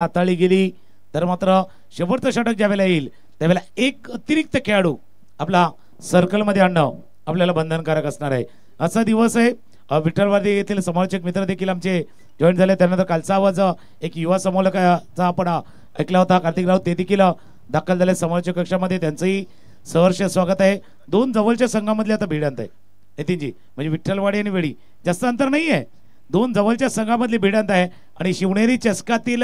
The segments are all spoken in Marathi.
हाताळली गेली तर मात्र शेवटचं षटक ज्यावेळेला येईल त्यावेळेला एक अतिरिक्त खेळाडू आपला सर्कलमध्ये आणणं आपल्याला बंधनकारक असणार आहे. असा दिवस आहे. विठ्ठलवाडी येथील समालोचक मित्र देखील आमचे जॉईन झाले. त्यानंतर कालचा आवाज एक युवा समोलकाचा आपण ऐकला होता, कार्तिक राऊत, ते देखील दाखल झाले समालोचक कक्षामध्ये. त्यांचंही सहर्ष स्वागत आहे. दोन जवळच्या संघामधले आता भिडंत आहे नितीनजी, म्हणजे विठ्ठलवाडी आणि वेडी जास्त अंतर नाही आहे. दोन जवळच्या संघामधली भिडंत आहे आणि शिवनेरी चषकातील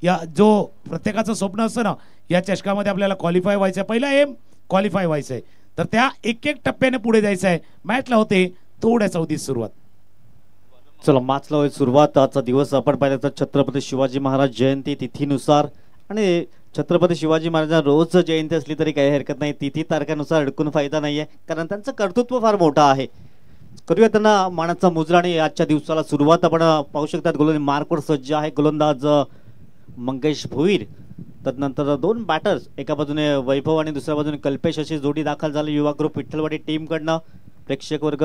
या जो प्रत्येकाचं स्वप्न असतं ना, या चषकामध्ये आपल्याला क्वालिफाय व्हायचं आहे. पहिला एम क्वालिफाय व्हायचं आहे, तर त्या एक एक टप्प्याने पुढे जायचं आहे. मॅचला होते थोड्या चौथीत सुरुवात. चला मॅचला होईल सुरुवात. आजचा दिवस आपण पाहिलं तर छत्रपती शिवाजी महाराज जयंती तिथीनुसार, आणि छत्रपती शिवाजी महाराजांना रोज जयंती असली तरी काही हरकत नाही. तिथी तारखानुसार अडकून फायदा नाहीये, कारण त्यांचं कर्तृत्व फार मोठं आहे. करूया त्यांना मानाचा मुजरा. आणि आजच्या दिवसाला सुरुवात आपण पाहू शकतात. गोलंदाज मार्कवर सज्ज आहे गोलंदाज मंगेश भोईर. तदनंतर दोन बॅटर्स, एका बाजूने वैभव आणि दुसऱ्या बाजूने कल्पेश अशी जोडी दाखल झाली युवा ग्रुप विठ्ठलवाडी टीमकडनं. प्रेक्षक वर्ग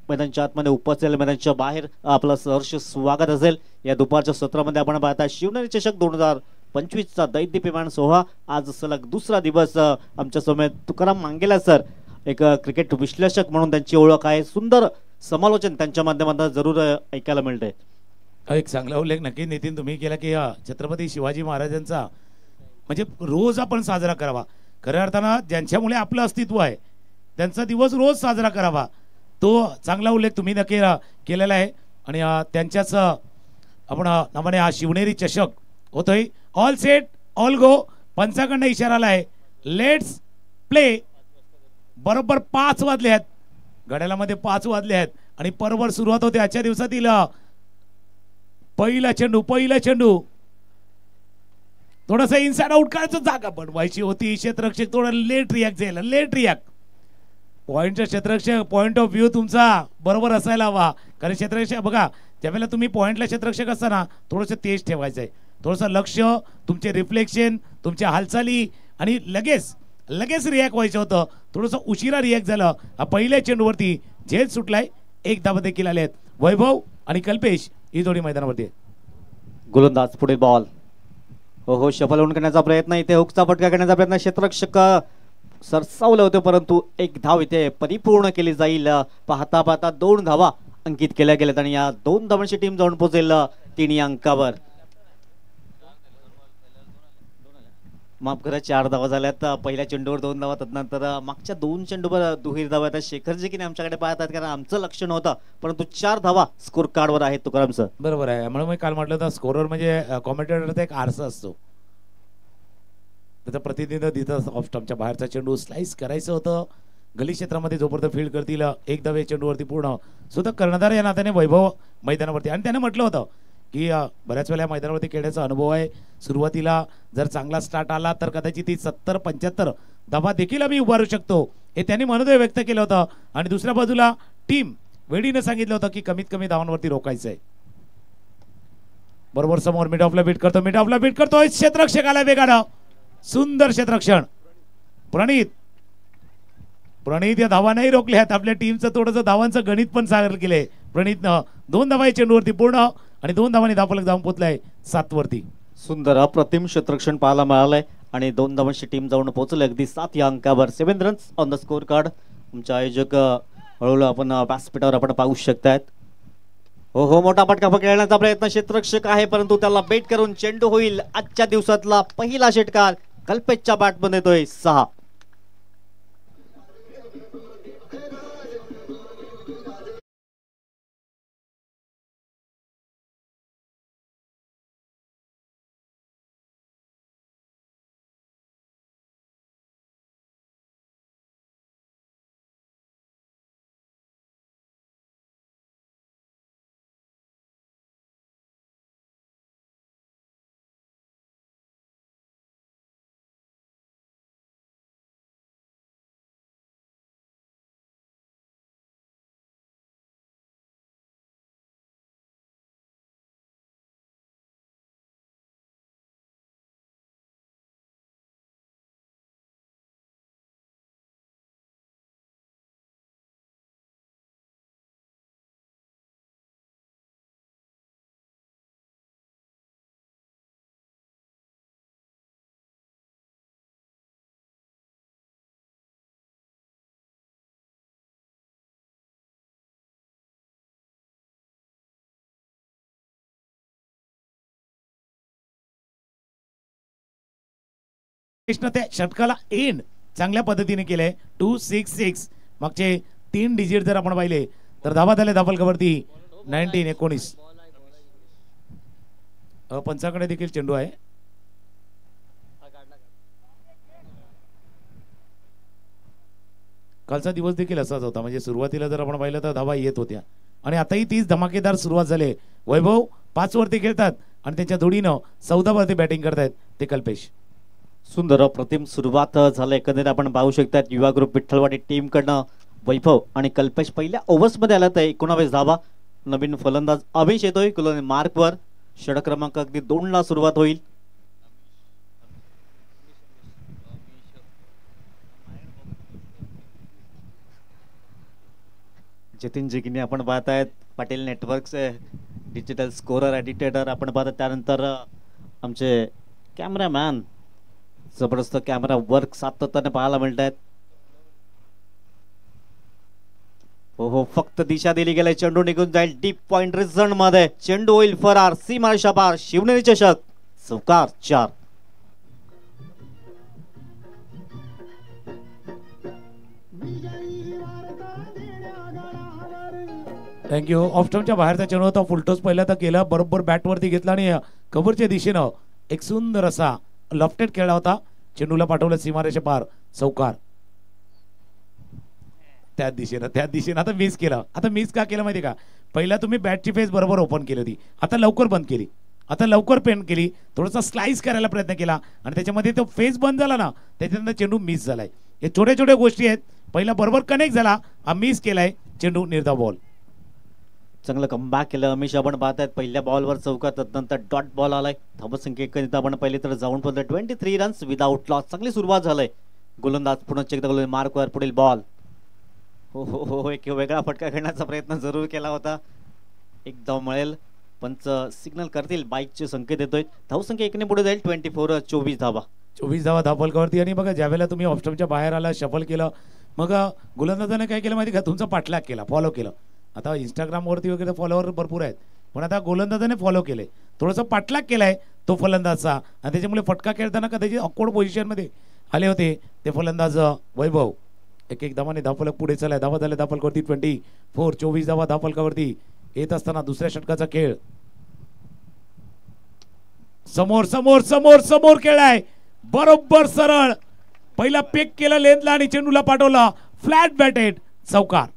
मैदानाच्या आतमध्ये उपस्थित, मैदानाच्या बाहेर आपलं सहर्ष स्वागत असेल. या दुपारच्या सत्रामध्ये आपण पाहता शिवनेरी चषक 2025चा दैदिप्यमान सोहळा. आज सलग दुसरा दिवस आमच्या समोर तुकाराम मांगेला सर, एक क्रिकेट विश्लेषक म्हणून त्यांची ओळख आहे. सुंदर समालोचन त्यांच्या माध्यमातून जरूर ऐकायला मिळतंय. एक चांगला उल्लेख नक्की नितीन तुम्ही केला की छत्रपती शिवाजी महाराजांचा म्हणजे रोज आपण साजरा करावा. खऱ्या अर्थानं ज्यांच्यामुळे आपलं अस्तित्व आहे त्यांचा दिवस रोज साजरा करावा, तो चांगला उल्लेख तुम्ही नक्की केलेला आहे. आणि त्यांच्याच आपण नावाने हा शिवनेरी चषक होतोय. ऑल सेट ऑल गो, पंचाकडनं इशारा आलाय, लेट्स प्ले. बरोबर 5 वाजले आहेत, घड्याळामध्ये 5 वाजले आहेत आणि बरोबर सुरुवात होते आजच्या दिवसातील पहिला चेंडू. थोडंसं इनसाइड आउट करायचं जागा बनवायची होती. क्षेत्ररक्षक थोडं लेट रिॲक्ट. पॉइंटचा क्षेत्ररक्षक पॉइंट ऑफ व्ह्यू तुमचा बरोबर असायला हवा, कारण क्षेत्ररक्षक बघा ज्यावेळेला तुम्ही पॉइंटला क्षेत्ररक्षक असताना थोडंसं तेज ठेवायचं आहे. थोडंसं लक्ष, तुमचे रिफ्लेक्शन, तुमच्या हालचाली आणि लगेच रिॲक्ट व्हायचं होतं. थोडंसं उशिरा रिॲक्ट झालं. पहिल्या चेंडूवरती झेल सुटलाय. एक धावा देखील आले आहेत. वैभव आणि कल्पेश ही जोडी मैदानावरती. गोलंदाज पुढे बॉल. हो शफल होऊन करण्याचा प्रयत्न, इथे हुकचा फटका करण्याचा प्रयत्न. क्षेत्ररक्षक सरसावले होते, परंतु एक धाव इथे परिपूर्ण केली जाईल. पाहता 2 धावा अंकित केल्या गेल्यात आणि या 2 धावांची टीम जाऊन पोहोचेल 3 अंकावर. माफ करा, 4 धावा झाल्यात. पहिल्या चेंडूवर 2 धावा, तदनंतर मागच्या 2 चेंडूवर दुहेरी धावा. आता शेखरजी की आमच्याकडे पाहतात, कारण आमचं लक्ष नव्हतं, परंतु 4 धावा स्कोर कार्डवर आहेत तुकाराम सर. बरोबर आहे. म्हणून मी काल म्हटलं होतं स्कोरर म्हणजे कॉमेंटेटरचा एक आरसा असतो, त्याचं प्रतिनिधित्व देतं. ऑफ स्टंपच्या बाहेरचा चेंडू स्लाइस करायचं होतं. गली क्षेत्रामध्ये जोपर्यंत फील्ड करतील एक धावे चेंडूवरती पूर्ण सुद्धा कर्णधार या नात्याने वैभव मैदानावरती. आणि त्याने म्हटलं होतं की बऱ्याच वेळा मैदानावरती खेळण्याचा अनुभव आहे. सुरुवातीला जर चांगला स्टार्ट आला तर कदाचित ती 70-75 धावा देखील आम्ही उभारू शकतो, हे त्यांनी मनोदय व्यक्त केलं होतं. आणि दुसऱ्या बाजूला टीम वेडीने सांगितलं होतं की कमीत कमी धावांवरती रोखायचं आहे. बरोबर समोर मिड ऑफला बीट करतोय क्षेत्ररक्षक आला वेगानं. सुंदर क्षेत्ररक्षण. प्रणीत या धावा नाही रोखल्यात. आपल्या टीमचं थोडंसं धावांचं गणित पण सादर केलंय प्रणीतनं. 2 धावा चेंडूवरती पूर्ण आणि 2 धावांनी धावफलक जाऊन पोहोचलाय 7 वरती. सुंदर अप्रतिम क्षेत्ररक्षण पाहायला मिळालंय आणि 2 धावांची टीम जाऊन पोहोचली अगदी 7 या अंकावर. 7 runs on the score card. आमचे आयोजक हळूहळू आपण व्यासपीठावर आपण पाहू शकतायत. हो मोठा फटका खेळण्याचा प्रयत्न. क्षेत्ररक्षक आहे, परंतु त्याला बेट करून चेंडू होईल. आजच्या दिवसातला पहिला षटकार कल्पेशच्या बॅटमध्ये येतोय 6. कृष्ण त्या षटकाला एंड चांगल्या पद्धतीने केलंय 266 मागचे 3 डिजिट जर आपण पाहिले तर धावा झाले धावफलकावरती 19 पंचाकडे देखील चेंडू आहे. कालचा दिवस देखील असाच होता म्हणजे सुरुवातीला जर आपण पाहिलं तर धावा येत होत्या आणि आताही तीच धमाकेदार सुरुवात झाली. वैभव 5 वरती खेळतात आणि त्यांच्या जोडीनं 14 वरती बॅटिंग करतायत ते कल्पेश. सुंदर अप्रतिम सुरुवात झालं. एकंदरीत आपण पाहू शकतात युवा ग्रुप विठ्ठलवाडी टीम कडनं वैभव आणि कल्पेश पहिल्या ओव्हर्स मध्ये आला तर 19 धावा. नवीन फलंदाज अभिष येतोय मार्कवर. षटक क्रमांक अगदी 2 ला सुरुवात होईल. जतीन जिगिनी आपण पाहतायत पाटील नेटवर्कचे डिजिटल स्कोरर एडिटेटर आपण पाहतात. त्यानंतर आमचे कॅमेरामॅन जबरदस्त कॅमेरा वर्क सातत्याने पाहायला मिळत आहेत. हो फक्त दिशा दिली गेली. चेंडू निघून जाईल डीप पॉइंट रिझन मध्ये. चेंडू होईल फरार. सीमारेषा पार. शिवनेरी चषक चौकार 4. थँक्यू. ऑफस्टमच्या बाहेरचा चेंडू होता. फुलटॉस पहिला तर केला बरोबर बॅटवरती घेतला आणि कव्हरच्या दिशेनं एक सुंदर असा लॉफ्टेड खेळला होता. चेंडूला पाठवलं सीमारेषा पार चौकार. त्या दिशेनं आता मिस केलं. आता मिस का केलं माहिती का? पहिला तुम्ही बॅटची फेस बरोबर ओपन केली होती. आता लवकर बंद केली. आता लवकर पेंट केली. थोडासा स्लाइस करायला प्रयत्न केला आणि त्याच्यामध्ये तो फेस बंद झाला ना त्याच्यानंतर चेंडू मिस झालाय. हे छोट्या छोट्या गोष्टी आहेत. पहिला बरोबर कनेक्ट झाला. मिस केलाय चेंडू निर्धाव बॉल. चांगलं कमबॅक केलं अमिश. आपण पाहतायत पहिल्या बॉलवर चौकार नंतर डॉट बॉल आलाय. धावसंख्येकरिता आपण पहिले तर जाऊन पडलं 23 रन्स विदाउट लॉस. चांगली सुरुवात झालंय. गोलंदाज पुन्हा चेक दाखवले मार्कवर. पुढील बॉल. हो एक वेगळा फटका खेळण्याचा प्रयत्न जरूर केला होता. एक धाव मिळेल. पंच सिग्नल करतील. बाईकचे संकेत येतोय. धावसंख्या 1 ने पुढे जाईल. 24 धावा. 24 धावा धावफलकावरती. आणि बघा ज्यावेळेला तुम्ही ऑफस्टमच्या बाहेर आला शफल केलं मग गोलंदाजाने काय केलं माहिती का? तुमचा पाठलाग केला फॉलो केलं. आता इंस्टाग्रामवरती वगैरे फॉलोवर भरपूर आहेत पण आता गोलंदाजाने फॉलो केले. थोडंसं पाठलाग केलाय तो फलंदाजचा आणि त्याच्यामुळे फटका खेळताना कदाचित ऑकवर्ड पोझिशनमध्ये आले होते ते फलंदाज वैभव. एक धावाने धावफलक पुढे चाललाय. धावा झाल्या धावफलकावरती 24. 24 धावा धावफलकावरती येत असताना दुसऱ्या षटकाचा खेळ. समोर समोर समोर समोर खेळाय बरोबर सरळ. पहिला पेक केला लेंथला आणि चेंडूला पाठवला फ्लॅट बॅटेड चौकार.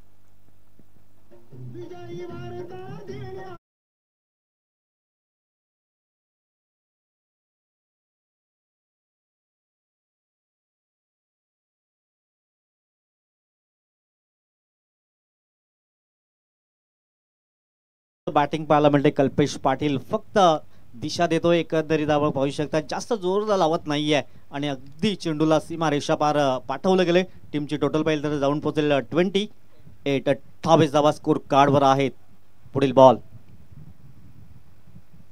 बॅटिंग पाहायला मिळते. कल्पेश पाटील फक्त दिशा देतोय. एकंदरीत आपण पाहू शकता जास्त जोर लावत नाहीये आणि अगदी चेंडूला सीमारेषा पार पाठवलं गेले. टीमची टोटल पाहिलं तर जाऊन पोहोचेल 28. 28 धावा स्कोर कार्डवर आहेत. पुढील बॉल.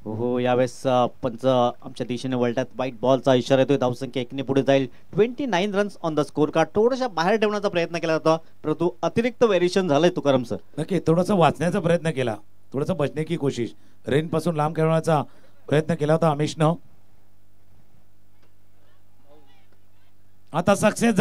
हो यावेळेस पंच आमच्या दिशेने वळतात. वाईट बॉलचा इशारा येतोय. धावसंख्या 1 ने पुढे जाईल. 29 runs on the score card. थोडासा बाहेर ठेवण्याचा प्रयत्न केला होता परंतु अतिरिक्त व्हेरिएशन झालंय तुकाराम सर. नक्की थोडंसं वाचण्याचा प्रयत्न केला. थोडंसं बचने की कोशिश. रेन पासून लांब खेळण्याचा प्रयत्न केला होता अमिशनं. आता सक्सेस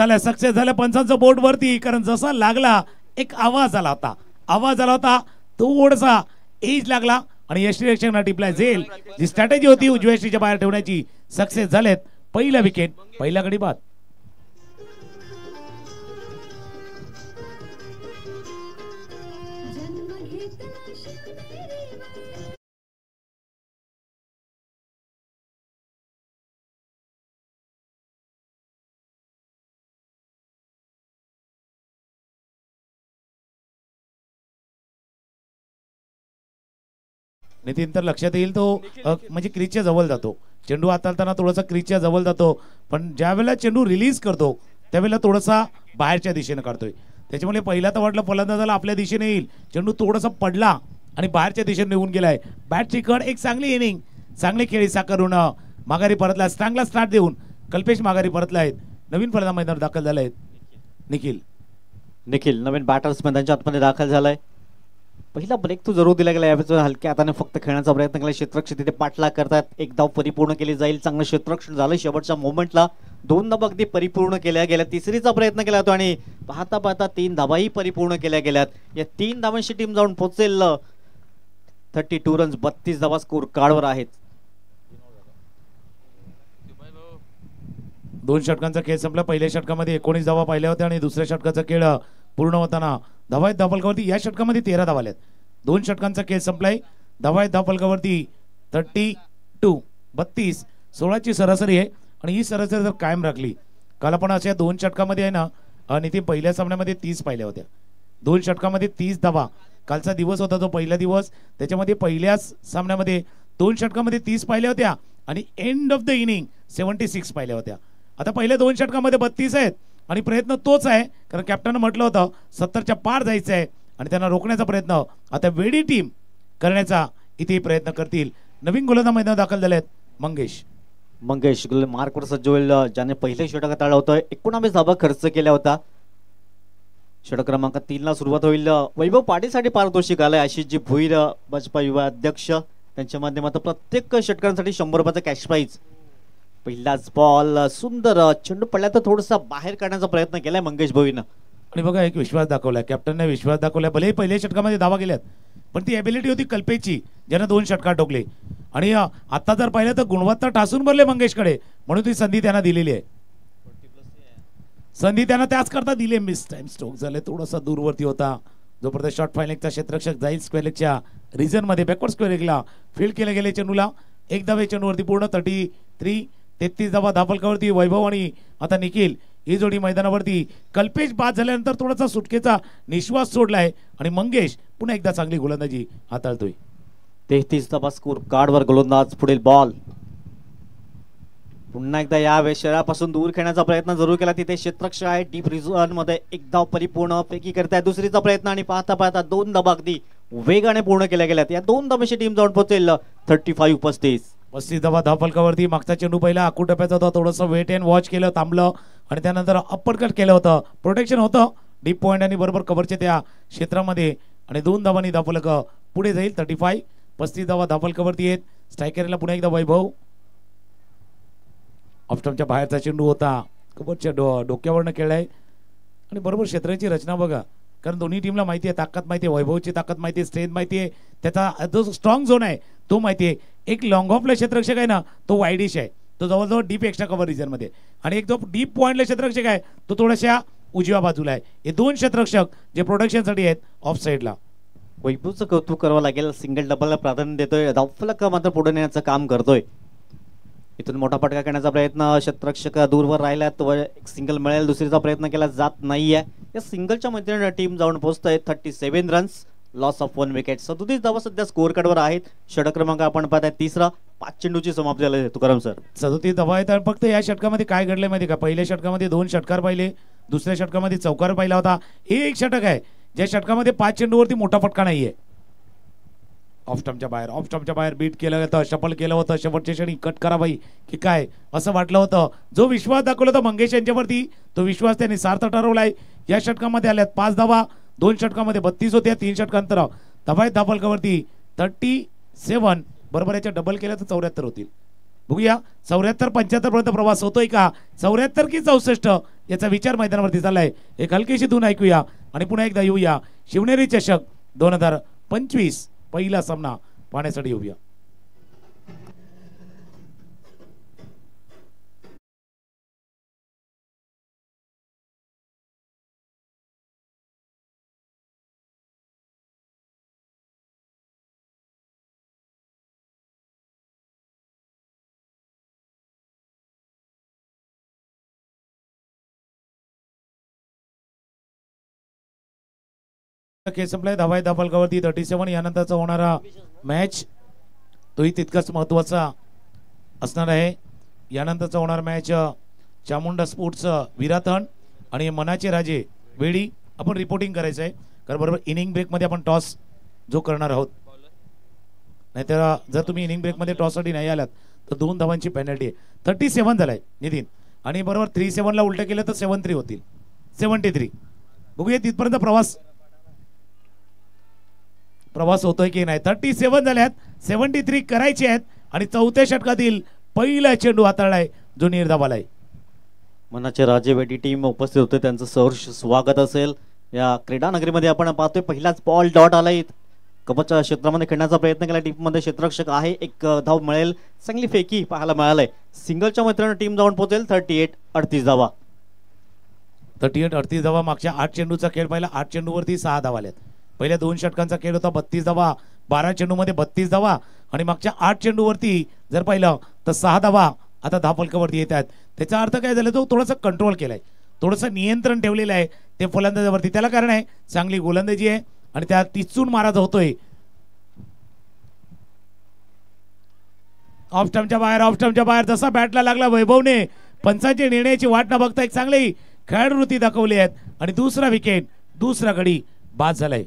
झालं पंचांचं बोर्ड वरती. कारण जसा लागला एक आवाज आला होता थोडासा एज लागला आणि यष्टीरक्षक टिपलाय. झेल जी स्ट्रॅटेजी होती उजव्या यष्टीच्या बाहेर ठेवण्याची सक्सेस झालेत. पहिला विकेट पहिला गडी बाद. नितीन तर लक्षात येईल तो म्हणजे क्रीजच्या जवळ जातो. चेंडू हाताळताना थोडासा क्रीजच्या जवळ जातो पण ज्या वेळेला चेंडू रिलीज करतो त्यावेळेला थोडासा बाहेरच्या दिशेने काढतोय. त्याच्यामुळे पहिला तर वाटलं फलंदाजाला आपल्या दिशेने येईल. चेंडू थोडासा पडला आणि बाहेरच्या दिशेने निघून गेलाय. बॅटची कड एक चांगली इनिंग चांगली खेळी साकारून माघारी परतला. चांगला स्टार्ट देऊन कल्पेश माघारी परतला आहेत. नवीन फलंदाज मैदानावर दाखल झाले आहेत. निखिल नवीन बॅटर्स मैदानाच्या आतमध्ये दाखल झालाय. पहिला ब्रेक तो जरूर दिला गेला. यावेळेस हलक्या हाताने फक्त खेळण्याचा प्रयत्न केला. क्षेत्ररक्षक तिथे पाठलाग करतात. एक धाव परिपूर्ण केली जाईल. चांगलं क्षेत्ररक्षण झालं शेवटच्या मोमेंटला 2 धावा अगदी परिपूर्ण केल्या गेल्या. तिसरीचा प्रयत्न केला होता आणि पाहता पाहता 3 धावाही परिपूर्ण केल्या गेल्यात. या 3 धावांची टीम जाऊन पोहोचेल 32 रन्स. 32 धावा स्कोर कार्डवर आहेत. 2 षटकांचा खेळ संपला. पहिल्या षटकामध्ये 19 धावा पाहिल्या होत्या आणि दुसऱ्या षटकाचा खेळ पूर्ण होताना धावा आहेत धावफलकावरती. या षटकामध्ये 13 धावा आल्यात. 2 षटकांचा खेळ संपलाय. धावा आहेत धावफलकावरती 32 16ची सरासरी आहे आणि ही सरासरी जर कायम राखली, काल आपण अशा 2 षटकामध्ये आहे ना नितीन पहिल्या सामन्यामध्ये 30 पाहिल्या होत्या. 2 षटकामध्ये 30 धावा कालचा दिवस होता जो पहिला दिवस, त्याच्यामध्ये पहिल्याच सामन्यामध्ये 2 षटकामध्ये 30 पाहिल्या होत्या आणि एंड ऑफ द इनिंग 76 पाहिल्या होत्या. आता पहिल्या 2 षटकामध्ये 32 आहेत आणि प्रयत्न तोच आहे, कारण कॅप्टन म्हटलं होतं 70च्या पार जायचं आहे आणि त्यांना रोखण्याचा प्रयत्न आता वेडी टीम करण्याचा इथे प्रयत्न करतील. नवीन गोलंदाज मैदानात दाखल झाले आहेत मंगेश मार्कवर सज्ज होईल, ज्याने पहिले षटक हाताळलं होतं. 19 धावा खर्च केल्या होता. षटक क्रमांक 3 ला सुरुवात होईल. वैभव पाटीलसाठी पारितोषिक आलंय. आशिषजी भोईर भाजपा युवा अध्यक्ष त्यांच्या माध्यमातून प्रत्येक षटकांसाठी 100 रुपयाचा कॅश प्राइज. पहिलाच बॉल सुंदर चेंडू पडला तर थोडासा बाहेर काढण्याचा प्रयत्न केलाय मंगेश भोईनं. आणि बघा एक विश्वास दाखवलाय कॅप्टनने, विश्वास दाखवलाय. भले पहिल्या षटकामध्ये धावा गेल्यात पण ती एबिलिटी होती कल्पेची, ज्यानं 2 षटकार ठोकले आणि आता जर पाहिलं तर गुणवत्ता ठासून भरले मंगेशकडे, म्हणून ती संधी त्यांना दिलेली आहे. संधी त्यांना त्याच करता दिले. मिस टाइम स्ट्रोक झाले, थोडासा दूरवरती होता. जोपर्यंत शॉर्ट फायनलचा क्षेत्ररक्षक जाईल स्क्वेअर लेगच्या रिजन मध्ये बॅकवर्ड स्क्वेअर लेगला फील्ड केले गेले चेंडूला. 1 धावे चेंडूवरती पूर्ण 33 धावा धावफलकावरती वैभव आणि आता निखिल ही जोडी मैदानावरती. कल्पेश बाद झाल्यानंतर थोडासा सुटकेचा निश्वास सोडलाय आणि मंगेश पुन्हा एकदा चांगली गोलंदाजी हाताळतोय. 33 धावा स्कोर कार्डवर गोलंदाज. पुढील बॉल पुन्हा एकदा या विषयापासून दूर खेळण्याचा प्रयत्न जरूर केला. तिथे क्षेत्ररक्षक आहे डीप रिझन मध्ये. 1 धाव परिपूर्ण पैकी करताय. दुसरीचा प्रयत्न आणि पाहता पाहता 2 धावा अगदी वेगाने पूर्ण केल्या गेल्यात. या 2 धावांची टीम जाऊन पोहोचेल 35 धावा धावफलकावरती. मागचा चेंडू पहिला आखू टप्प्याचा होता, थोडंसं वेट अँड वॉच केलं, थांबलं आणि त्यानंतर अप्पर कट केलं होतं. प्रोटेक्शन होतं डीप पॉइंट आणि बरोबर कव्हरच्या त्या क्षेत्रामध्ये आणि 2 धावांनी धावफलक पुढे जाईल. 35 धावा धावफलकावरती आहेत. स्ट्रायकरला पुन्हा एकदा वैभव. ऑफस्टम्पच्या बाहेरचा चेंडू होता, कव्हरच्या डोक्यावरनं खेळलाय आणि बरोबर क्षेत्राची रचना बघा, कारण दोन्ही टीमला माहिती आहे ताकद माहिती आहे, वैभवची ताकद माहिती आहे, स्ट्रेंथ माहिती आहे, त्याचा जो स्ट्रॉंग झोन आहे तो माहिती आहे. एक लॉंग ऑफला क्षेत्ररक्षक आहे ना तो वाईडिश आहे, तो जवळजवळ डीप एक्स्ट्रा कव्हर रिजन मध्ये, आणि एक जो डीप पॉइंटला क्षेत्ररक्षक आहे तो थोड्याशा उजव्या बाजूला आहे. हे 2 क्षेत्ररक्षक जे प्रोटेक्शनसाठी आहेत ऑफ साईडला. वैभवचं कौतुक करावं लागेल. सिंगल डबलला प्राधान्य देतोय, धावफलक मात्र पुढे नेण्याचं काम करतोय. इथून मोठा फटका करण्याचा प्रयत्न, क्षेत्ररक्षक दूरवर राहिला तो एक सिंगल मिळेल, दुसरीचा प्रयत्न केला जात नाहीये. या सिंगलच्या मैत्रिणी टीम जाऊन पोहोचतोय 37 रन्स, लॉस ऑफ 1 विकेट. 37 धावा सध्या स्कोर कार्डवर आहेत. षटक क्रमांक आपण पाहताय 3रा. 5 चेंडूची समाप्ती झाली तुकाराम सर. 37 धावा आहेत. फक्त या षटकामध्ये काय घडलंय माहिती का, पहिल्या षटकामध्ये 2 षटकार पाहिले, दुसऱ्या षटकामध्ये चौकार पाहिला होता. हे एक षटक आहे ज्या षटकामध्ये 5 चेंडूवरती मोठा फटका नाहीये. ऑफस्टम्पच्या बाहेर बीट केलं होतं, शफल केलं होतं, शेवटच्या क्षणी कट करा बाई की काय असं वाटलं होतं. जो विश्वास दाखवला होता मंगेश यांच्यावरती तो विश्वास त्यांनी सार्थ ठरवलाय. या षटकामध्ये आल्यात 5 धावा, 2 षटकामध्ये 32 होत्या, 3 षटकांतर धावा आहेत धावफलकावरती 37. बरोबर याच्या डबल केलं तर 74 होतील. बघूया 74-75 पर्यंत प्रवास होतोय का, 74 की 64 याचा विचार मैदानावरती चाललाय. एक हलकीशी धून ऐकूया आणि पुन्हा एकदा येऊया शिवनेरी चषक 2025 पहिला सामना पाहण्यासाठी येऊया. खेळ संपलाय. धावा आहे धावफलकावरती 37. यानंतरचा होणारा मॅच तोही तितकाच महत्वाचा असणार आहे. यानंतरचा होणार मॅच चामुंडा स्पोर्ट्स विराथन आणि मनाचे राजे वेडी. आपण रिपोर्टिंग करायचं आहे कारण बरोबर इनिंग ब्रेक मध्ये आपण टॉस जो करणार आहोत, नाहीतर जर तुम्ही इनिंग ब्रेक मध्ये टॉस साठी नाही आलात तर 2 धावांची पेनल्टी आहे. 37 झालाय नितीन, आणि बरोबर 37 ला उलट केलं तर 73 होतील. 73 बघूया तिथपर्यंत प्रवास होतोय की नाही. 37 झाल्यात, 73 करायचे आहेत आणि 4थ्या षटकातील पहिला चेंडू हाताळलाय जो निर्धाव आलाय. मनाचे राजे वेटी टीम उपस्थित होते, त्यांचं सहर्ष स्वागत असेल. या क्रीडा नगरीमध्ये आपण पाहतोय पहिलाच बॉल डॉट आलाय. कपच्या क्षेत्रामध्ये खेळण्याचा प्रयत्न केला टीममध्ये क्षेत्ररक्षक आहे, एक धाव मिळेल. चांगली फेकी पाहायला मिळालंय. सिंगलच्या मैत्रिणी टीम जाऊन पोहोचेल. 38-38 धावा. 38-38 धावा. मागच्या 8 चेंडूचा खेळ पाहिला, 8 चेंडूवरती 6 धावा आल्यात. पहिल्या 2 षटकांचा खेळ होता 32 धावा, 12 चेंडूमध्ये 32 धावा. आणि मागच्या 8 चेंडूवरती जर पाहिलं तर 6 धावा आता धापलकावरती येत आहेत. त्याचा अर्थ काय झाला, तो थोडासा कंट्रोल केलाय, थोडंसं नियंत्रण ठेवलेलं आहे ते फलंदाजावरती. त्याला कारण आहे चांगली गोलंदाजी आहे आणि त्या टिचून मारायचा होतोय. ऑफ स्टंपच्या बाहेर जसा बॅटला लागला वैभवने पंचांची निर्णयाची वाट न बघता एक चांगली खेळवृत्ती दाखवली आहेत आणि दुसरा विकेट, दुसरा गडी बाद झालाय.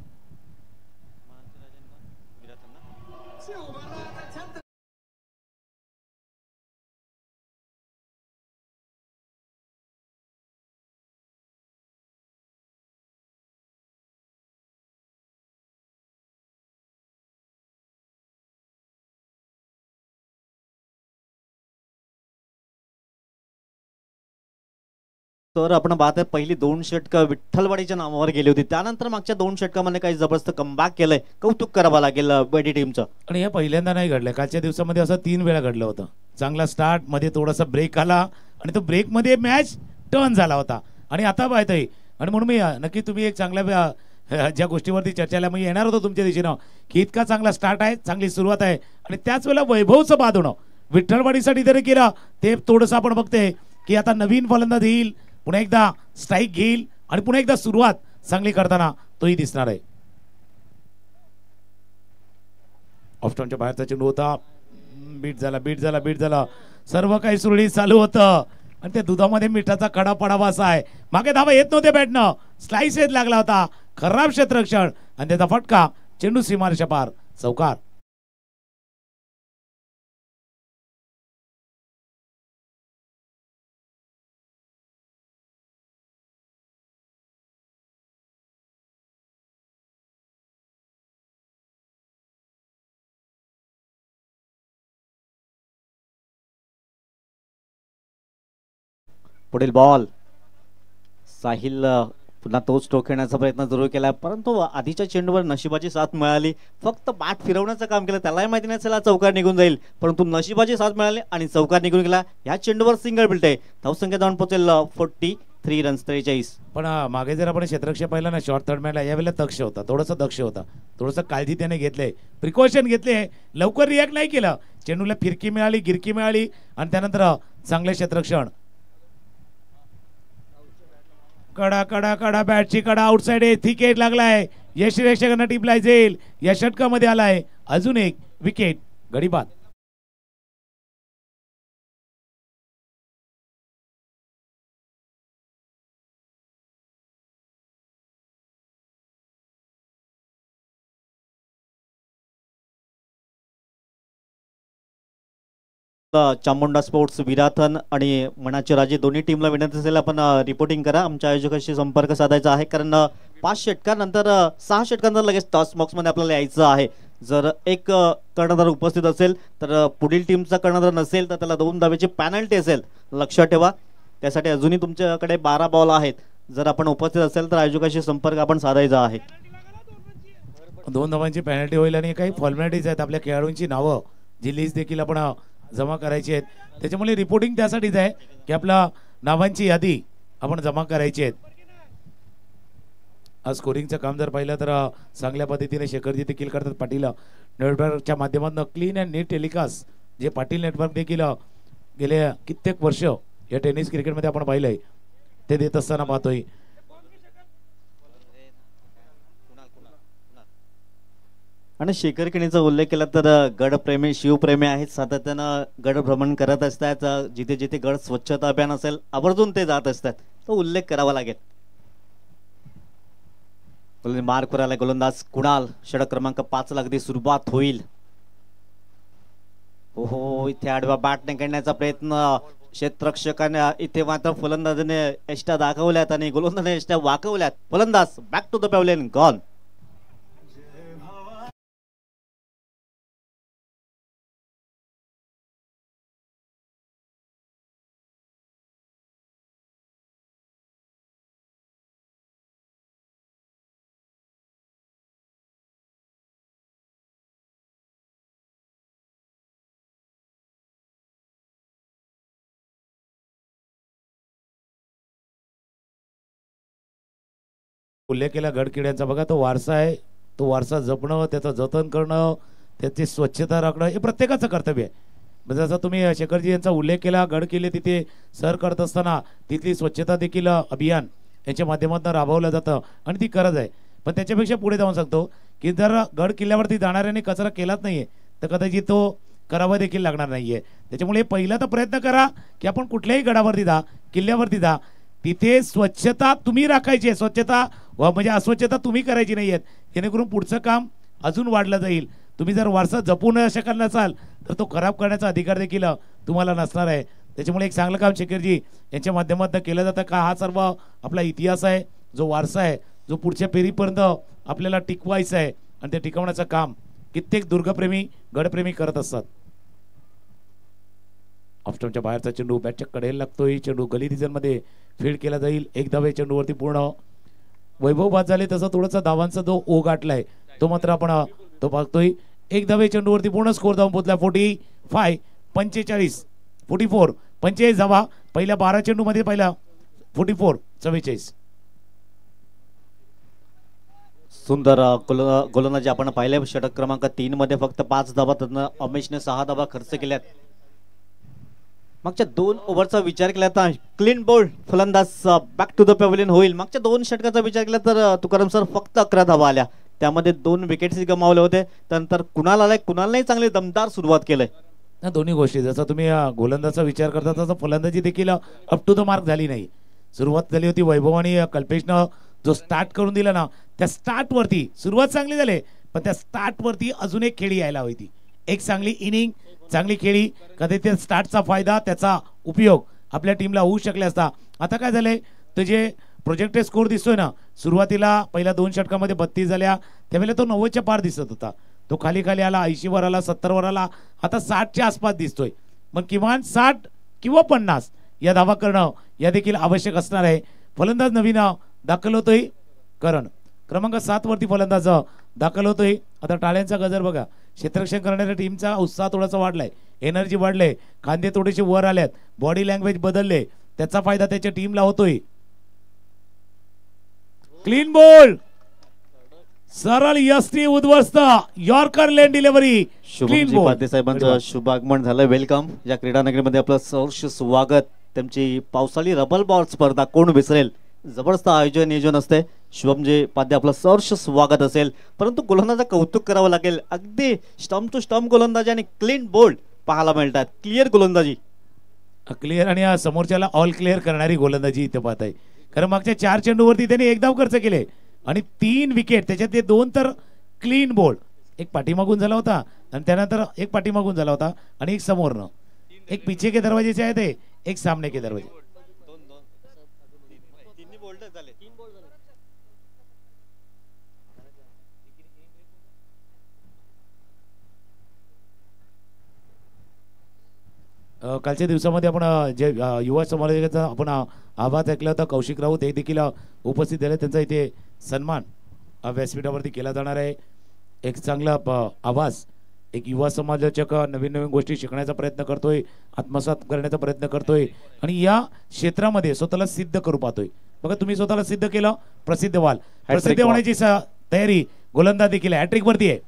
तर आपण पाहतोय पहिली 2 षटकं विठ्ठलवाडीच्या नावावर गेली होती, त्यानंतर मागच्या 2 षटकामध्ये काही जबरदस्त कमबॅक केलंय. कौतुक करावं लागेल बेटी टीमचं. आणि हे पहिल्यांदा नाही घडलंय, कालच्या दिवसामध्ये असं 3 वेळा घडलं होतं. चांगला स्टार्ट, मध्ये थोडासा ब्रेक आला आणि तो ब्रेक मध्ये मॅच टर्न झाला होता आणि आता पाहतोय. आणि म्हणून मी नक्की तुम्ही एक चांगल्या ज्या गोष्टीवरती चर्चेला मी येणार होतो तुमच्या दिशेनं की इतका चांगला स्टार्ट आहे, चांगली सुरुवात आहे आणि त्याच वेळेला वैभवचं बाद होणं विठ्ठलवाडीसाठी जरी केलं ते थोडंसं आपण बघतोय की आता नवीन फलंदाज येईल, पुन्हा एकदा स्ट्राईक घेईल आणि पुन्हा एकदा सुरुवात चांगली करताना तोही दिसणार आहे. ऑफस्टॉनच्या बाहेरचा चेंडू होता, बीट झाला. सर्व काही सुरळीत चालू होतं आणि त्या दुधामध्ये मिठाचा कडा पडावा असा आहे. मागे धावा येत नव्हते बॅटनं, स्लाइस येत लागला होता, खराब क्षेत्ररक्षण आणि त्याचा फटका, चेंडू सीमारेषा पार, चौकार. पुढील बॉल साहिल पुन्हा तोच टोकण्याचा प्रयत्न जरूर केला, परंतु आधीच्या चेंडूवर नशिबाची साथ मिळाली. फक्त बॅट फिरवण्याचं काम केलं, त्यालाही माहिती नाही चला चौकार निघून जाईल, परंतु नशिबाची साथ मिळाली आणि चौकार निघून गेला. या चेंडूवर सिंगल बिल्ट आहे. धावसंख्या जाऊन पोहोचेल 43 रन्स, 43. पण मागे जर आपण क्षेत्ररक्षक पाहिलं ना शॉर्ट थर्ड मॅनला, यावेळेला दक्ष होता, थोडंसं काळजी त्याने घेतलंय, प्रिकॉशन घेतले, लवकर रिॲक्ट नाही केलं. चेंडूला फिरकी मिळाली, गिरकी मिळाली आणि त्यानंतर चांगले क्षेत्ररक्षण. कडा बॅटची कडा आउटसाइड आहे, थिकेट लागलाय. यश रेषकांना टिपलाय जाईल, या षटकामध्ये आलाय अजून एक विकेट, गडी बाद. चामुंडा स्पोर्ट्स विराथन आणि मनाचे राजे दोन्ही टीमला विनंती असेल आपण रिपोर्टिंग करा. आमच्या आयोजकाशी संपर्क साधायचा आहे, कारण 5 षटकानंतर 6 षटकांनंतर लगेच टॉस बॉक्स मध्ये आपल्याला यायचं आहे. जर एक कर्णधार उपस्थित असेल तर पुढील टीमचा कर्णधार नसेल तर त्याला 2 धावेची पॅनल्टी असेल, लक्षात ठेवा. त्यासाठी अजूनही तुमच्याकडे 12 बॉल आहेत. जर आपण उपस्थित असेल तर आयोजकाशी संपर्क आपण साधायचा आहे. 2 धावांची पॅनल्टी होईल आणि काही फॉर्मॅलिटीज आहेत, आपल्या खेळाडूंची नावं जी लिस्ट देखील आपण जमा करायची आहेत. त्याच्यामुळे रिपोर्टिंग त्यासाठीच आहे की आपल्या नावांची यादी आपण जमा करायची आहेत. स्कोरिंगचं काम जर पाहिलं तर चांगल्या पद्धतीने शेखरजी देखील करतात. पाटील नेटवर्कच्या माध्यमातून क्लीन अँड नीट टेलिकास्ट जे पाटील नेटवर्क देखील गेले कित्येक वर्ष या टेनिस क्रिकेटमध्ये आपण पाहिलंय ते देत असताना पाहतोय. आणि शेखर केणीचा उल्लेख केला तर गडप्रेमी शिवप्रेमी आहेत, सातत्यानं गड भ्रमण करत असतात. जिथे जिथे गड स्वच्छता अभियान असेल आवर्जून ते जात असतात, तो उल्लेख करावा लागेल. मार्क करायला गोलंदाज कुणाल, षटक क्रमांक 5 ला अगदी सुरुवात होईल. हो, इथे आडवा बॅटने काढण्याचा प्रयत्न क्षेत्ररक्षकाने, इथे मात्र फलंदाजाने एष्टा दाखवल्यात आणि गोलंदाजाने एष्टा वाकवल्यात. फलंदाज back to the pavilion, gone. उल्लेख केला गडकिड्यांचा, बघा तो वारसा आहे, तो वारसा जपणं, त्याचं जतन करणं, त्याची स्वच्छता राखणं हे प्रत्येकाचं कर्तव्य आहे. जसं तुम्ही शेखरजी यांचा उल्लेख केला, गड किल्ले तिथे सर करत असताना तिथली स्वच्छता देखील अभियान यांच्या माध्यमातून राबवलं जातं आणि ती गरज आहे. पण त्याच्यापेक्षा पुढे जाऊन सांगतो की जर गड किल्ल्यावरती जाणाऱ्याने कचरा केलाच नाहीये तर कदाचित तो करावा देखील लागणार नाहीये. त्याच्यामुळे पहिला तर प्रयत्न करा की आपण कुठल्याही गडावरती जा, किल्ल्यावरती जा, तिथे स्वच्छता तुम्ही राखायची आहे. स्वच्छता म्हणजे अस्वच्छता तुम्ही करायची नाहीये, जेणेकरून पुढचं काम अजून वाढलं जाईल. तुम्ही जर वारसा जपू न शकत नसाल तर तो खराब करण्याचा अधिकार देखील तुम्हाला नसणार आहे. त्याच्यामुळे एक चांगलं काम शेखरजी यांच्या माध्यमातून केलं जातं का हा सर्व आपला इतिहास आहे, जो वारसा आहे, जो पुढच्या पिढीपर्यंत आपल्याला टिकवायचा आहे आणि ते टिकवण्याचं काम कित्येक दुर्गप्रेमी गडप्रेमी करत असतात. ऑफस्टॉपच्या बाहेरचा चेंडू बॅटच्या कडेला लागतोय. चेंडू गली रिजन मध्ये फील्ड केला जाईल. एक धावे चेंडूवरती पूर्ण वैभव बाद झाले, तसं थोडासा धावांचा जो ओघ गाठलाय तो मात्र आपण तो पाहतोय. एक धावे चेंडूवरती पूर्ण स्कोर धावून पोहोचला 45 45 44 45 धावा पहिल्या 12 चेंडू मध्ये, पहिला 44 44. सुंदर गोलंदाजी आपण पाहिले. षटक क्रमांक 3 मध्ये फक्त 5 धावा, त्यातनं अमेशने 6 धावा खर्च केल्यात. मागच्या 2 ओव्हरचा विचार केला तर क्लीन बोल्ड फलंदाज बॅक टू द पॅव्हलियन होईल. मागच्या 2 षटकाचा विचार केला तर तुकाराम सर फक्त 11 धावा आल्या, त्यामध्ये 2 विकेट्स गमावले होते. त्यानंतर कुणाल आलाय, कुणालने चांगली दमदार सुरुवात केली. दोन्ही गोष्टी जसं तुम्ही गोलंदाजाचा विचार करता तसं फलंदाजी देखील अप टू द मार्क झाली नाही. सुरुवात झाली होती वैभव आणि कल्पेशनं जो स्टार्ट करून दिला ना, त्या स्टार्ट वरती सुरुवात चांगली झाली, पण त्या स्टार्ट वरती अजून एक खेळी यायला हवी. एक चांगली इनिंग, चांगली खेळी, कधी त्या स्टार्टचा फायदा, त्याचा उपयोग आपल्या टीमला होऊ शकले असता. आता काय झालंय, तो जे प्रोजेक्टेड स्कोर दिसतोय ना, सुरुवातीला पहिल्या 2 षटकामध्ये 32 झाल्या, त्यावेळेला तो 90च्या पार दिसत होता. तो खाली खाली आला, 80 वर आला, 70 वर आला, आता 60च्या आसपास दिसतोय. मग किमान 60 किंवा 50 या धावा करणं या देखील आवश्यक असणार आहे. फलंदाज नवीन दाखल होतोय, करण क्रमांक 7 वरती फलंदाज दाखल होतोय. आता टाळ्यांचा गजर बघा, क्षेत्ररक्षण करणाऱ्या टीमचा उत्साह थोडासा वाढलाय, एनर्जी वाढले, खांदे थोडेसे वर आलेत, बॉडी लँग्वेज बदलले, त्याचा फायदा त्याच्या टीमला होतोय. क्लीन बॉल, सरळ यष्टी उद्ध्वस्त, यॉर्कर लेन डिलिव्हरी. शुभमजी पाध्ये साहेबांचं शुभ आगमन झालं. वेलकम. या क्रीडा नगरीमध्ये आपलं सहर्ष स्वागत. त्यांची पावसाळी रबल बॉल स्पर्धा कोण विसरेल, जबरदस्त आयोजन नियोजन असते. शुभमजी पाध्ये आपलं सहर्ष स्वागत असेल. परंतु गोलंदाजाचं कौतुक करावं लागेल. अगदी स्टंप टू स्टंप गोलंदाजी आणि क्लीन बोल्ड पाहायला मिळतात. क्लिअर गोलंदाजी, क्लिअर आणि समोरच्याला ऑल क्लिअर करणारी गोलंदाजी इथे पाहत आहे. कारण मागच्या 4 चेंडूवरती त्यांनी 1 धाव खर्च केले आणि 3 विकेट, त्याच्यात 2 तर क्लीन बोल्ड. एक पाठीमागून झाला होता आणि त्यानंतर एक पाठीमागून झाला होता आणि एक समोरनं. एक पीछे के दरवाजे आहे ते, एक सामने के दरवाजे. कालच्या दिवसामध्ये आपण जे युवा समालोचकाचा आपण आवाज ऐकला होता, कौशिक राऊत हे देखील उपस्थित झाले. त्यांचा इथे सन्मान व्यासपीठावरती केला जाणार आहे. एक चांगला आवाज, एक युवा समालोचक नवीन नवीन गोष्टी शिकण्याचा प्रयत्न करतोय, आत्मसात करण्याचा प्रयत्न करतोय आणि या क्षेत्रामध्ये स्वतःला सिद्ध करू पाहतोय. बघा, तुम्ही स्वतःला सिद्ध केलं, प्रसिद्ध व्हाल. प्रसिद्ध होण्याची तयारी गोलंदाज देखील हॅट्रिक वरती आहे.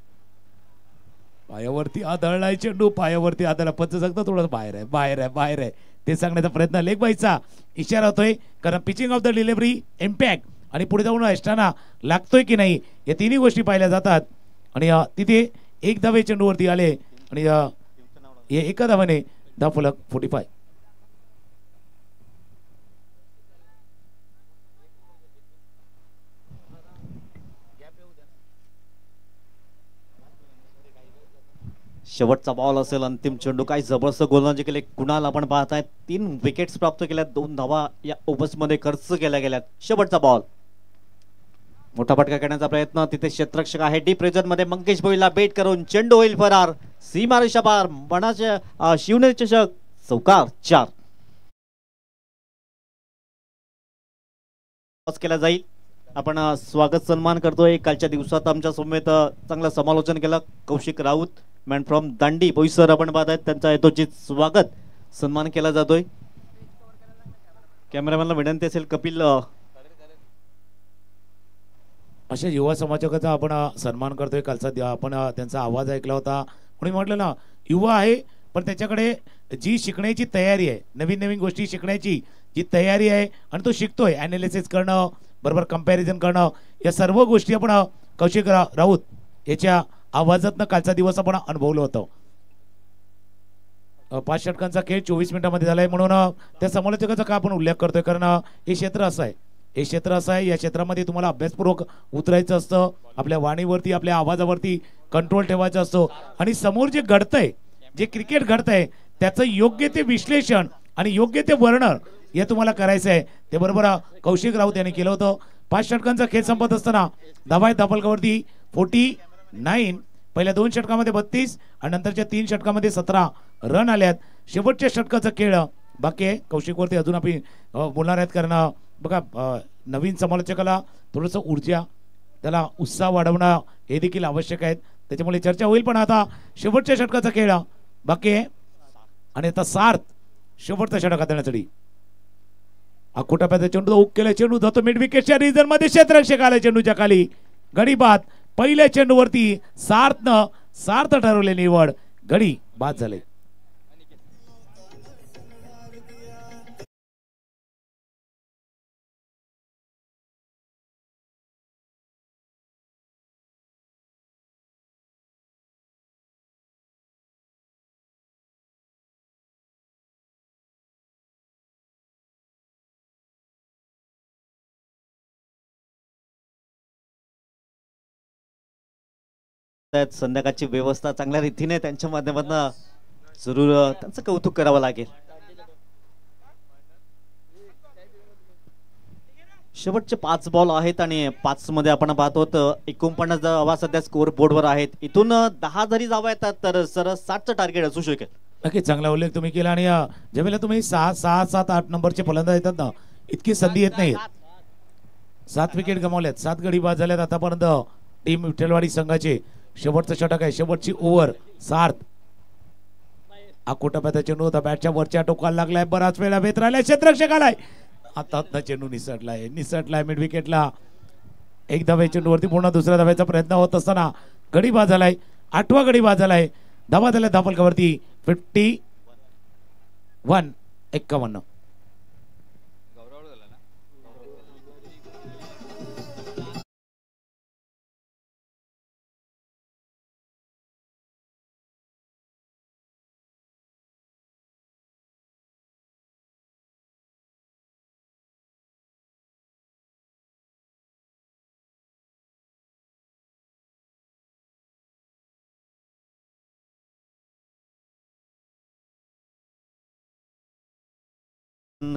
पायावरती आदळलाय चेंडू, पायावरती आदळला, पंच सांगतो थोडं बाहेर आहे, बाहेर आहे, बाहेर आहे, ते सांगण्याचा प्रयत्न. लेग बाईचा इशारा होतोय, कारण pitching of the delivery, impact आणि पुढे जाऊन एस्टाना लागतोय की नाही या तिन्ही गोष्टी पाहिल्या जातात. आणि तिथे 1 धावे चेंडूवरती आले आणि एका धावाने धावफलक 45. शेवटचा बॉल असेल, अंतिम चेंडू. काय जबरदस्त गोलंदाजी केली कुणाल. आपण पाहताय 3 विकेट्स प्राप्त केल्यात, 2 धावा या ओव्हर्स मध्ये खर्च केल्या गेल्यात. शेवटचा बॉल, मोठा फटका करण्याचा प्रयत्न. तिथे क्षेत्ररक्षक आहे डीप रिजन मध्ये, मंगेश भोईला बेट करून चेंडू होईल फरार. सीमारेषा पार, मनाच्या शिवनेरी चषक चौकार 4 केला जाईल. आपण स्वागत सन्मान करतोय. कालच्या दिवसात आमच्या समेत चांगलं समालोचन केलं कौशिक राऊत, मॅन फ्रॉम दांडी बोईसर. आपण पाहत आहेत त्यांचा यथोचित स्वागत सन्मान केला जातोय. कॅमेरामॅनला विनंती असेल, कपिल अशा युवा समाजाचा आपण सन्मान करतोय. कालचा आपण त्यांचा आवाज ऐकला होता म्हणून म्हटलं ना, युवा आहे पण त्याच्याकडे जी शिकण्याची तयारी आहे, नवीन नवीन गोष्टी शिकण्याची जी तयारी आहे आणि तो शिकतोय. ॲनालिसिस करणं, बरोबर कंपॅरिझन करणं, या सर्व गोष्टी आपण कौशिक राऊत याच्या आवाजातनं कालचा दिवस आपण अनुभवलं होतं. 5 षटकांचा खेळ 24 मिनिटांमध्ये झालाय म्हणून त्या समालोचकाचा का आपण उल्लेख करतोय, कारण हे क्षेत्र असं आहे, हे क्षेत्र असं आहे, या क्षेत्रामध्ये तुम्हाला अभ्यासपूर्वक उतरायचं असतं. आपल्या वाणीवरती, आपल्या आवाजावरती कंट्रोल ठेवायचा असतो आणि समोर जे घडतंय, जे क्रिकेट घडतंय त्याचं योग्य ते विश्लेषण आणि योग्य ते वर्णन हे तुम्हाला करायचं आहे. ते बरोबर कौशिक राऊत यांनी केलं होतं. 5 षटकांचा खेळ संपत असताना धावा धापलकावरती 49, पहिल्या 2 षटकामध्ये 32 आणि नंतरच्या 3 षटकामध्ये 17 रन आल्यात. शेवटच्या षटकाचा खेळ बाकी आहे. कौशिकवरती अजून आपण बोलणार आहेत, कारण बघा नवीन समालोचकाला थोडंसं ऊर्जा, त्याला उत्साह वाढवणं हे देखील आवश्यक आहे. त्याच्यामुळे चर्चा होईल. पण आता शेवटच्या षटकाचा खेळ बाकी आहे आणि आता सार्थ शेवटचा षटक हाताळण्यासाठी अकोटाप्याचा चेंडू हुक केला, चेंडू जातो मिड विकेटच्या रिजन मध्ये, क्षेत्ररक्षक आला चेंडूच्या खाली, गडी बाद. पहिल्या चेंडूवरती सार्थ ठरवले निवड, गडी बाद झाले. त्यात संध्याकाळची व्यवस्था चांगल्या रीतीने त्यांच्या माध्यमातून जरूर त्यांचं कौतुक करावं लागेल. शेवटचे 5 बॉल आहेत आणि 5 मध्ये आपण पाहतो 49 धावा सध्या स्कोर बोर्डवर आहेत. इथून 10 जरी धावा येतात तर सरस 60चं टार्गेट असू शकेल. नक्की चांगला उल्लेख तुम्ही केला. आणि ज्यावेळेला तुम्ही 6, 6, 7, 8 नंबरचे फलंदाज येतात ना, इतकी संधी येत नाहीत. 7 विकेट गमावल्यात, 7 गडी बाद झाल्यात आतापर्यंत टीम विठ्ठलवाडी संघाचे. शेवटचं षटक आहे, शेवटची ओव्हर. सार्थ अकोटाप्याचा चेंडू होता, बॅटच्या वरच्या टोकाला लागलाय, बराच वेळा वेत राहिलाय, क्षेत्ररक्षक आलाय, आता चेंडू निसटलाय मिड विकेटला. एक धावे चेंडूवरती पूर्ण दुसऱ्या धाव्याचा प्रयत्न होत असताना गडी बाद झालाय, 8वा गडी बाद झालाय. धावा झाल्या धापलकावरती 51.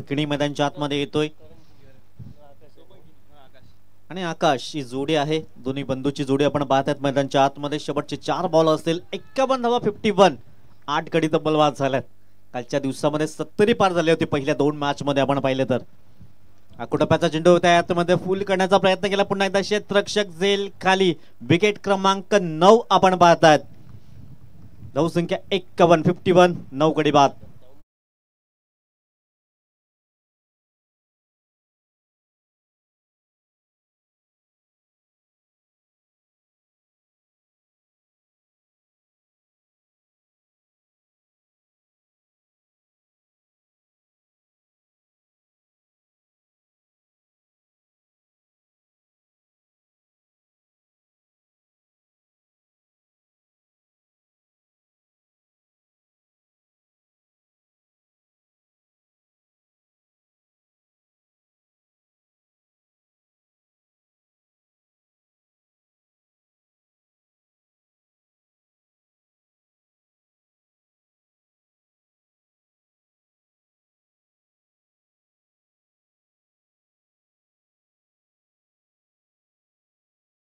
किणी मैदानच्या आतमध्ये येतोय आणि आकाश ही जोडी आहे, दोन्ही बंधूची जोडी आपण पाहतात मैदानच्या आतमध्ये. शेवटचे 4 बॉल असतील, 51 धावा, 51, 8 गडी तब्बल बाद झाल्यात. कालच्या दिवसामध्ये 70 पार झाले होते पहिल्या 2 मॅच मध्ये आपण पाहिले तर. अकोटाप्याचा चेंडू होता, आतमध्ये फुल करण्याचा प्रयत्न केला, पुन्हा एकदा क्षेत्ररक्षक झेल खाली. विकेट क्रमांक 9 आपण पाहतात. धावसंख्या 51, 51, 9 गडी बाद.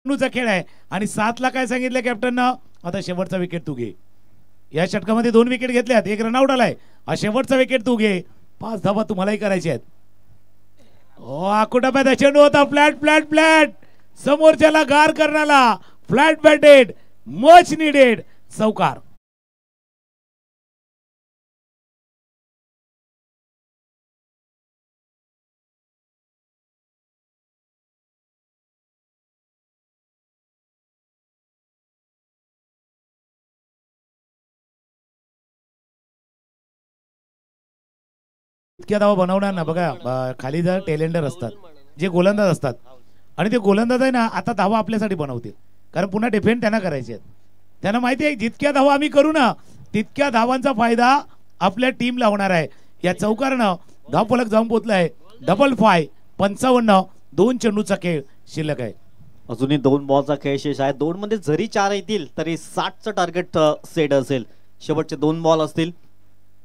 चा खेळ आहे आणि 7ला काय सांगितलं कॅप्टननं, आता शेवटचा विकेट तू घे. या षटकामध्ये 2 विकेट घेतल्यात, 1 रनआउट आलाय, हा शेवटचा विकेट तू घे. 5 धावा तुम्हालाही करायची आहेत. अकोटाप्याचा चेंडू होता, फ्लॅट समोरच्याला गार करण्याला, फ्लॅट बॅटेड, मच निडेड, चौकार. इतक्या धावा बनवणार ना बघा, खाली जर टेलेंडर असतात जे गोलंदाज असतात आणि ते गोलंदाज आहे ना आता धावा आपल्यासाठी बनवतील, कारण पुन्हा डिफेंड त्यांना करायचे आहेत. त्यांना माहिती आहे जितक्या धावा आम्ही करू ना तितक्या धावांचा फायदा आपल्या टीमला होणार आहे. या चौकारनं धावफलक जाऊन पोहोचलाय. 5-5 55 2 चेंडूचा खेळ शिल्लक आहे. अजूनही 2 बॉलचा खेळ शेष आहे. 2 मध्ये जरी 4 येतील तरी 60चं टार्गेट सेट असेल. शेवटचे 2 बॉल असतील.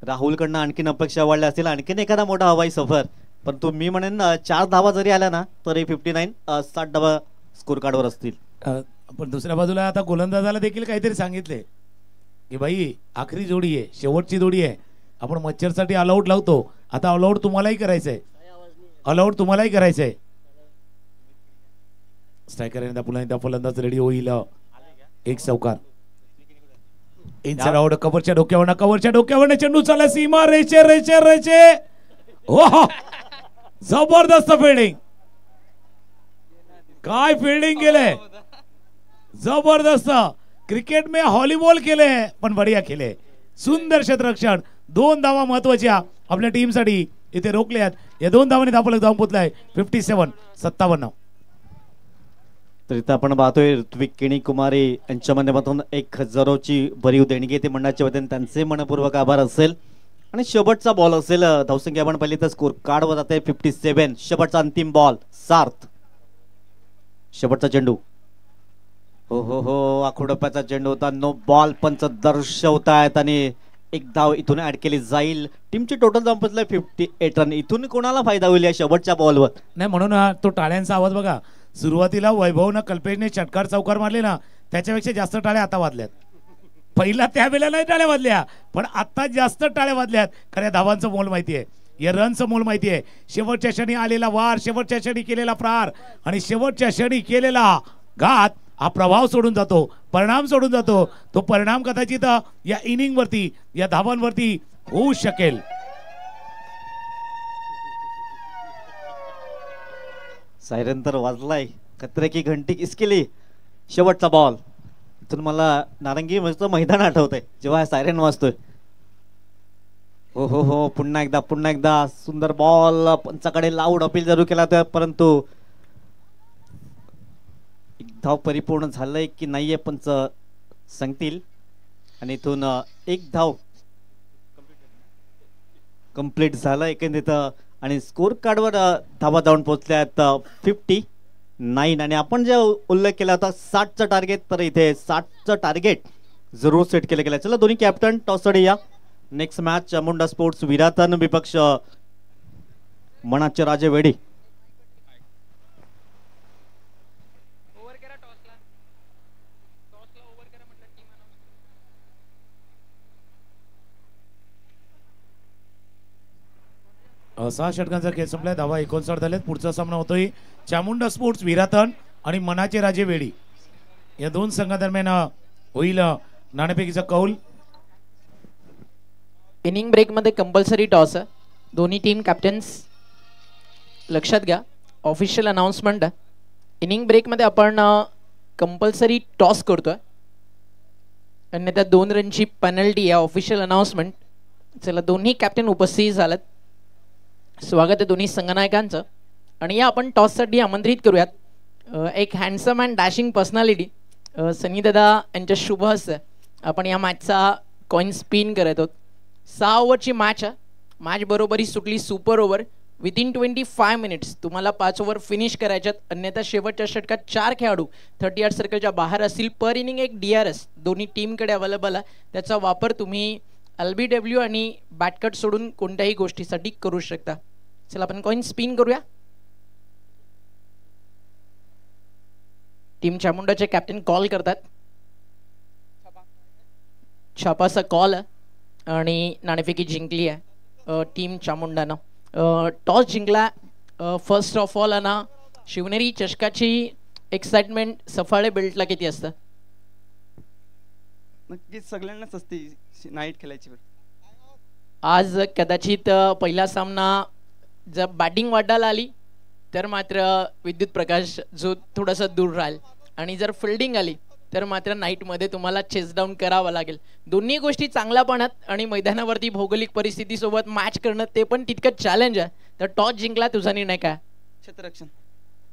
राहुलकडनं आणखीन अपेक्षा वाढल्या असतील, आणखीन एखादा मोठा हवाई सफर. परंतु मी म्हणेन 4 धावा जरी आल्या ना तरी 59 60 धावा स्कोर कार्डवर असतील. पण दुसऱ्या बाजूला आता गोलंदाजाला देखील काहीतरी सांगितले की भाई आखरी जोडी आहे, शेवटची जोडी आहे. आपण मच्छरसाठी ऑलआउट लावतो, आता ऑलआउट तुम्हालाही करायचंय, ऑलआउट तुम्हालाही करायचंय. स्ट्रायकर पुन्हा एकदा फलंदाज रेडी होईल. एक चौकार इनसाइड आउट. कव्हरच्या डोक्यावर चेंडू चालला सीमा रेचे. हो जबरदस्त फिल्डिंग, काय फिल्डिंग केले, जबरदस्त. क्रिकेट में हॉलीबॉल केले पण बढिया खेळे. सुंदर क्षेत्ररक्षण. 2 धावा महत्वाच्या आपल्या टीमसाठी इथे रोखल्यात. या 2 धावांनी धावफलक जाऊन पोहोचलाय 57-57. तर इथं आपण पाहतोय ऋत्विक केणी कुमारी यांच्या माध्यमातून 1000ची भरीव देणगी ते मंडळाच्या वतीने त्यांचे मनपूर्वक आभार असेल. आणि शेवटचा बॉल असेल. धावसंख्या आपण पाहिली तर स्कोर कार्डवर जाते 57. शेवटचा अंतिम बॉल सार्थ. शेवटचा चेंडू. हो आखोडप्याचा चेंडू होता. नो बॉल पंच दर्शवतायत आणि 1 धाव इथून ऍड केली जाईल. टीमची टोटल धाव पोहोचलाय 58 रन. इथून कोणाला फायदा होईल या शेवटच्या बॉलवर? नाही म्हणून तो टाळ्यांचा आवाज बघा. सुरुवातीला वैभवनं कल्पेशने षटकार चौकार मारले ना त्याच्यापेक्षा जास्त टाळ्या आता वाजल्यात. पहिला त्यावेळेला नाही टाळ्या वाजल्या पण आता जास्त टाळ्या वाजल्यात. कारण या धावांचं मोल माहिती आहे, या रनचं मोल माहिती आहे. शेवटच्या क्षणी आलेला वार, शेवटच्या क्षणी केलेला प्रहार आणि शेवटच्या क्षणी केलेला घात हा प्रभाव सोडून जातो, परिणाम सोडून जातो. तो परिणाम कदाचित या इनिंग वरती, या धावांवरती होऊ शकेल. सायरन तर वाजलाय. खतरे की घंटी किसकेली. शेवटचा बॉल. इथून मला नारंगी मैदान आठवतंय जेव्हा सायरन वाजतोय. हो पुन्हा एकदा सुंदर बॉल. पंचाकडे लाऊड अपील जरूर केला होता परंतु 1 धाव परिपूर्ण झालंय की नाहीये पंच सांगतील. आणि इथून 1 धाव कंप्लीट झालं एकंदरीत. आणि स्कोर कार्डवर धावा जाऊन पोहोचल्यात 59. आणि आपण जे उल्लेख केला होता 60चं टार्गेट, तर इथे 60चं टार्गेट जरूर सेट केलं गेलं. चला दोन्ही कॅप्टन टॉससाठी या. नेक्स्ट मॅच चामुंडा स्पोर्ट्स विरातन विपक्ष मनाचे राजे वेडी. सहा षटकांचा खेळ संपलाय. धावा 59 झालेत. पुढचा सामना होतोय चामुंडा स्पोर्ट्स विरातन आणि मनाचे राजे वेडी या 2 संघादरम्यान होईल नाणेफेकीचा कौल. इनिंग ब्रेक मध्ये कंपल्सरी टॉस आहे. दोन्ही टीम कॅप्टन्स लक्षात घ्या. ऑफिशियल अनाउन्समेंट आहे. इनिंग ब्रेक मध्ये आपण कंपल्सरी टॉस करतोय आणि त्या 2 रनची पेनल्टी आहे. Official announcement. चला दोन्ही कॅप्टन उपस्थित झालेत. स्वागत आहे दोन्ही संघनायकांचं. आणि या आपण टॉससाठी आमंत्रित करूयात एक हँडसम अँड डॅशिंग पर्सनॅलिटी सनी दादा यांच्या शुभ हस्ते आपण या मॅचचा कॉइन स्पिन करत आहोत. 6 ओव्हरची मॅच आहे. मॅच बरोबरी सुटली सुपर ओव्हर. विदिन 25 मिनिट्स तुम्हाला 5 ओव्हर फिनिश करायच्यात. अन्यथा शेवटच्या षटकात 4 खेळाडू 38 सर्कलच्या बाहेर असतील. पर इनिंग एक DRS दोन्ही टीमकडे अवेलेबल आहे. त्याचा वापर तुम्ही LBW आणि बॅटकट सोडून कोणत्याही गोष्टीसाठी करू शकता. चला आपण कॉइन स्पिन करूया. टीम चामुंडाचे कॅप्टन कॉल करतात. छापाचा कॉल आहे आणि नाणेफेकी जिंकली आहे टीम चामुंडानं. टॉस जिंकला. फर्स्ट ऑफ ऑल ना शिवनेरी चषकाची एक्साइटमेंट सफाळे बेल्टला किती असतं? नक्कीच सगळ्यांनाच असते नाईट खेळायची. आज कदाचित पहिला सामना जर बॅटिंग वाटायला आली तर मात्र विद्युत प्रकाश जो थोडासा दूर राहील आणि जर फिल्डिंग आली तर मात्र नाईटमध्ये तुम्हाला चेस डाऊन करावं लागेल. दोन्ही गोष्टी चांगल्यापणात आणि मैदानावरती भौगोलिक परिस्थितीसोबत मॅच करणं ते पण तितकंच चॅलेंज आहे. तर टॉस जिंकला, तुझा निर्णय काय? क्षेत्ररक्षण.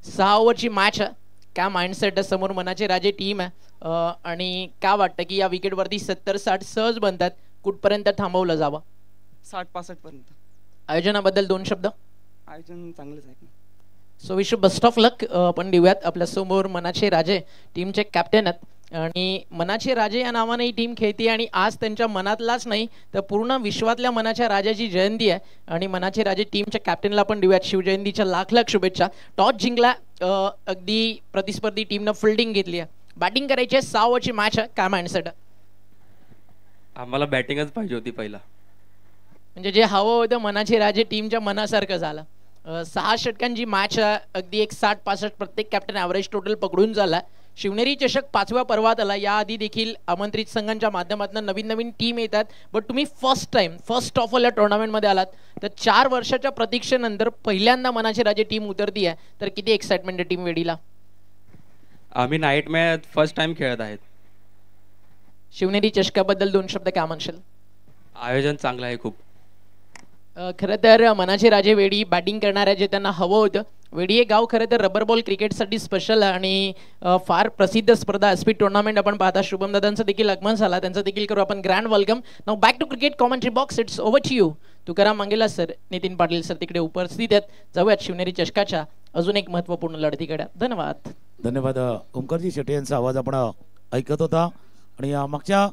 6 ओव्हरची मॅच आहे. काय माइंडसेट समोर मनाचे राजे टीम आहे आणि काय वाटतं की या विकेटवरती 70-60 सहज बनतात, कुठपर्यंत थांबवलं जावं? 60-65 पर्यंत. आयोजनाबद्दल 2 शब्द. आयोजन चांगलंच आहे. सो विश बेस्ट ऑफ लक. आपण देऊयात आपल्या समोर मनाचे राजे टीमचे कॅप्टन आहेत आणि मनाचे राजे या नावाने ही टीम खेळते आणि आज त्यांच्या मनातलाच नाही तर पूर्ण विश्वातल्या मनाच्या राजाची जयंती आहे आणि मनाचे राजे टीमच्या कॅप्टनला पण देऊयात शिवजयंतीच्या लाख लाख शुभेच्छा. टॉस जिंकला, अगदी प्रतिस्पर्धी टीमनं फिल्डिंग घेतली आहे, बॅटिंग करायची आहे. 6 ओव्हरची मॅच आहे. काय माइंडसेट? आम्हाला बॅटिंगच पाहिजे होती पहिला. म्हणजे जे हवं होतं मनाचे राजे टीमच्या मनासारखं झालं. 6 षटकांची मॅच आहे, अगदी एक 60-65 प्रत्येक कॅप्टन ॲव्हरेज टोटल पकडून झाला. शिवनेरी चषक 5व्या पर्वात आला. याआधी देखील आमंत्रित संघांच्या माध्यमातून नवीन नवीन टीम येतात, बट तुम्ही फर्स्ट ऑफ ऑल या टुर्नामेंटमध्ये आलात. तर 4 वर्षाच्या प्रतीक्षेनंतर पहिल्यांदा मनाचे राजे टीम उतरती आहे, तर किती एक्साइटमेंट आहे टीम वेडीला? आम्ही नाईट मॅच फर्स्ट टाइम खेळत आहेत. शिवनेरी चषकाबद्दल 2 शब्द काय म्हणशील? आयोजन चांगलं आहे खूप. खरं तर मनाचे राजे वेडी बॅटिंग करणाऱ्या जे त्यांना हवं होतं. वेडी हे गाव खरं तर रबर बॉल क्रिकेटसाठी स्पेशल आहे आणि फार प्रसिद्ध स्पर्धा एसपी टुर्नामेंट आपण पाहता. शुभम दादांचं देखील आगमन झाला, त्यांचं देखील करू आपण grand welcome. Now back to cricket commentary box. It's over to you. Tukaram Mangela sir, Nitin Patil sir तिकडे उपस्थित आहेत. जाऊयात शिवनेरी चषकाच्या अजून एक महत्त्वपूर्ण लढतीकडे. धन्यवाद. धन्यवाद. ओमकारजी शेट्टी यांचा आवाज आपण ऐकत होता आणि मागच्या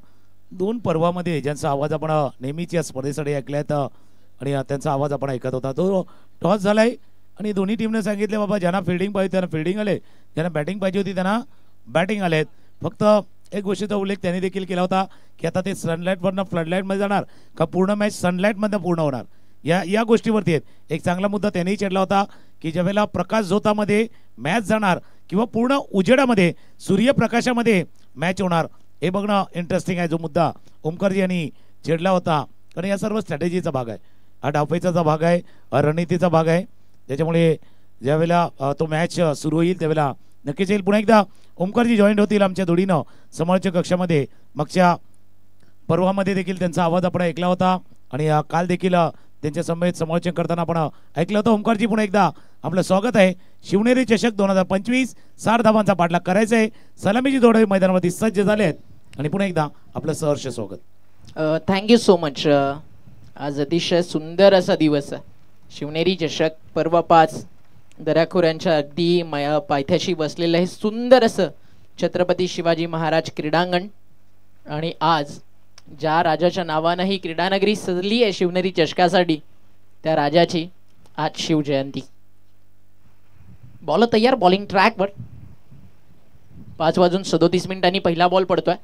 2 पर्वामध्ये ज्यांचा आवाज आपण नेहमीच या स्पर्धेसाठी ऐकल्यात आणि त्यांचा आवाज आपण ऐकत होता. तो टॉस झालाय आणि दोन्ही टीमने सांगितले बाबा ज्यांना फिल्डिंग पाहिजे त्यांना फिल्डिंग आले, ज्यांना बॅटिंग पाहिजे होती त्यांना बॅटिंग आलेत. फक्त एक गोष्टीचा उल्लेख त्यांनी देखील केला होता की आता ते सनलाईटवरनं फ्लडलाईटमध्ये जाणार का पूर्ण मॅच सनलाईटमधनं पूर्ण होणार, या गोष्टीवरती आहेत. एक चांगला मुद्दा त्यांनीही छेडला होता की ज्यावेळेला प्रकाश झोतामध्ये मॅच जाणार किंवा पूर्ण उजेडामध्ये सूर्यप्रकाशामध्ये मॅच होणार हे बघणं इंटरेस्टिंग आहे. जो मुद्दा ओमकारजी यांनी छेडला होता, कारण या सर्व स्ट्रॅटेजीचा भाग आहे, हा डावपेचाचा भाग आहे, रणनीतीचा भाग आहे. त्याच्यामुळे ज्यावेळेला तो मॅच सुरू होईल त्यावेळेला नक्कीच येईल. पुन्हा एकदा ओमकारजी जॉईंट होतील आमच्या जोडीनं समालोचक कक्षामध्ये. मागच्या पर्वामध्ये देखील त्यांचा आवाज आपण ऐकला होता आणि काल देखील त्यांच्या समवेत समालोचन करताना आपण ऐकलं होतं. ओमकारजी पुन्हा एकदा आपलं स्वागत आहे. शिवनेरी चषक 2025 60 धावांचा पाठलाग करायचा आहे. सलामीची जोडे मैदानावरती सज्ज झाले आहेत आणि पुन्हा एकदा आपलं सहर्ष स्वागत. Thank you so much. आज अतिशय सुंदर असा दिवस आहे. शिवनेरी चषक पर्व 5 दऱ्याखोऱ्यांच्या अगदी पायथ्याशी बसलेलं हे सुंदर असं छत्रपती शिवाजी महाराज क्रीडांगण आणि आज ज्या राजाच्या नावानं ही क्रीडानगरी सजली आहे शिवनेरी चषकासाठी त्या राजाची आज शिवजयंती. बॉल तयार, बॉलिंग ट्रॅकवर. 5:37 पहिला बॉल पडतोय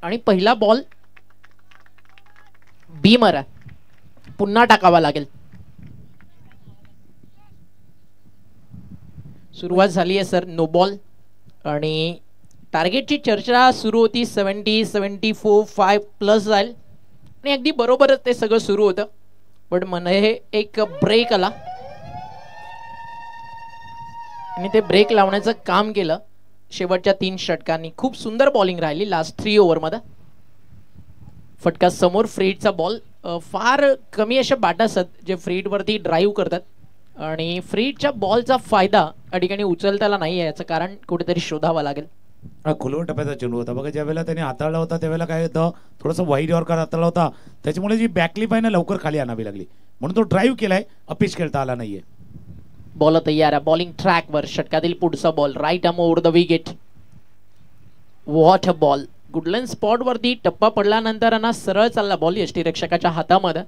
आणि पहिला बॉल बीमर आहे, पुन्हा टाकावा लागेल. सुरुवात झाली आहे सर, नो बॉल आणि टार्गेटची चर्चा सुरू होती. 70, 74, 5 प्लस जाईल आणि अगदी बरोबरच ते सगळं सुरू होतं. पण मध्ये एक ब्रेक आला आणि ते ब्रेक लावण्याचं काम केलं शेवटच्या 3 षटकांनी. खूप सुंदर बॉलिंग राहिली लास्ट 3 ओव्हरमध्ये. फटका समोर, फ्रीडचा बॉल. फार कमी असे बॅट असतात जे फ्रीडवरती ड्राईव्ह करतात आणि फ्रीडच्या बॉलचा फायदा या ठिकाणी उचलताना नाही आहे. याचं कारण कुठेतरी शोधावं लागेल. खुलवून टप्प्याचा चेंडू होता बघा. ज्यावेळेला त्याने हाताळला होता त्यावेळेला काय होतं, थोडंसं वाईड यॉर्कर हाताळला होता, त्याच्यामुळे जी बॅकलिप आहे ना लवकर खाली आणावी लागली, म्हणून तो ड्राईव्ह केलाय, अपिच खेळता आला नाहीये. बॉल तयार आहे, बॉलिंग ट्रॅकवर. षटकातील पुढचा ball, right arm over the wicket. What a ball. Good length spot वरती टप्पा पडल्यानंतर ना सरळ चालला बॉल यष्टीरक्षकाच्या हातामध्ये.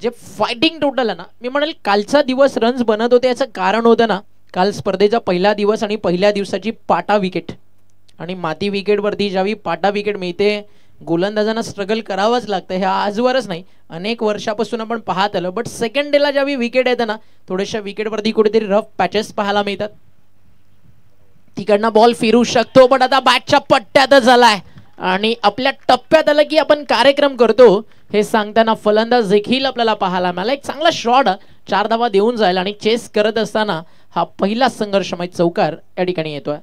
जे फायटिंग टोटल आहे ना, मी म्हणेल कालचा दिवस रन्स बनत होते याचं कारण होतं ना, काल स्पर्धेचा पहिला दिवस आणि पहिल्या दिवसाची पाटा विकेट आणि माती विकेटवरती ज्यावेळी पाटा विकेट मिळते गोलंदाजांना स्ट्रगल करावंच लागतं. हे आजवरच नाही, अनेक वर्षापासून आपण पाहत आलो. बट सेकंड डेला ज्यावेळी विकेट येतं ना, थोड्याशा विकेटवरती कुठेतरी रफ पॅचेस पाहायला मिळतात. तिकडनं बॉल फिरू शकतो, पण आता बॅटच्या पट्ट्यातच झालाय आणि आपल्या टप्प्यात आलं की आपण कार्यक्रम करतो हे सांगताना फलंदाज देखील आपल्याला पाहायला मिळाला. एक चांगला शॉट, 4 धावा देऊन जाईल आणि चेस करत असताना हा पहिला संघर्षमय चौकार या ठिकाणी येतोय.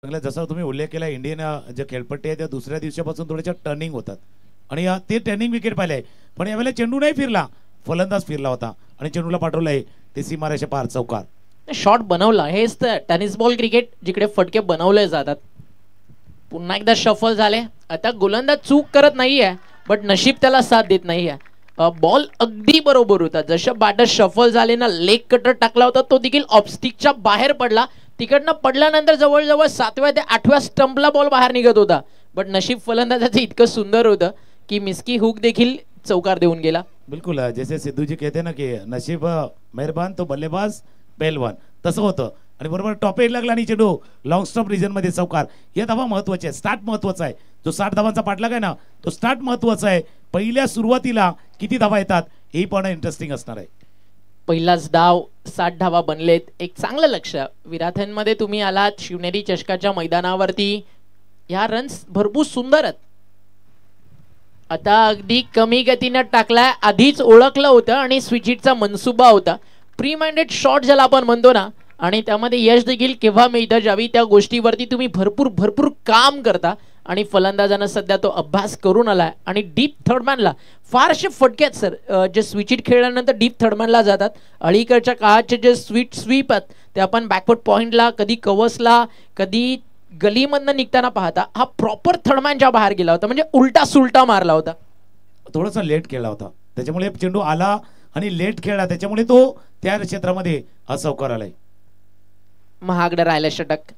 चांगलं जसं तुम्ही उल्लेख केला इंडियन जे खेळपट्टी आहे त्या दुसऱ्या दिवसापासून थोड्याशा टर्निंग होतात आणि ते टर्निंग विकेट पाहिले पण यावेळेला चेंडू नाही फिरला फलंदाज फिरला होता आणि चेंडूला पाठवलंय ते सीमारेषे पार चौकार शॉट बनवला हेच तर टेनिस बॉल क्रिकेट जिकडे फटके बनवले जातात. पुन्हा एकदा शफल झाले. आता गोलंदाज चूक करत नाहीये बट नशीब त्याला साथ देत नाहीये. बॉल अगदी बरोबर होता जसं बॅटर शफल झाले ना लेग कटर टाकला होता तो देखील ऑफस्टिकच्या बाहेर पडला. तिकडनं पडल्यानंतर जवळजवळ 7व्या ते 8व्या स्टंपला बॉल बाहेर निघत होता बट नशीब फलंदाजाचं इतकं सुंदर होतं की मिस्की हुक देखील चौकार देऊन गेला. बिलकुल जैसे सिद्धू जी कहते ना की नशीब मेहरबान तो बल्लेबाज पहलवान तसं होतं आणि बरोबर टॉप एज लागला आणि चेंडू लॉंग स्टॉप रिजन मध्ये चौकार. या धावा महत्वाचे आहे स्टार्ट महत्वाचा आहे जो 60 धावांचा पाठलाग आहे ना तो स्टार्ट महत्वाचा आहे. पहिल्या सुरुवातीला किती धावा येतात हे पण इंटरेस्टिंग असणार आहे. पहिलाच डाव 60 धावा बनलेत. एक चांगलं लक्ष विराथनमध्ये तुम्ही आलात शिवनेरी चषकाच्या मैदानावरती. या रन्स भरपूर सुंदर आहेत. आता अगदी कमी गतीने टाकलाय आधीच ओळखलं होतं आणि स्विचिटचा मनसुबा होता प्री माइंडेड शॉट ज्याला आपण म्हणतो ना आणि त्यामध्ये यश देखील केव्हा मिळतं ज्यावेळी त्या गोष्टीवरती तुम्ही भरपूर काम करता आणि फलंदाजानं सध्या तो अभ्यास करून आलाय आणि डीप थर्डमॅनला फारसे फटके आहेत सर जे स्विचिट खेळल्यानंतर डीप थर्डमॅनला जातात. अलीकडच्या काळाचे जे स्वीप आहेत ते आपण बॅकवर्ड पॉइंटला कधी कव्हर्सला कधी गलीमधनं निघताना पाहता हा प्रॉपर थर्डमॅनच्या बाहेर गेला होता म्हणजे उलटा सुलटा मारला होता. थोडासा लेट खेळला होता त्याच्यामुळे चेंडू आला आणि लेट खेळला त्याच्यामुळे तो त्या क्षेत्रामध्ये असवकार आलाय. महागडं राहिलं षटक.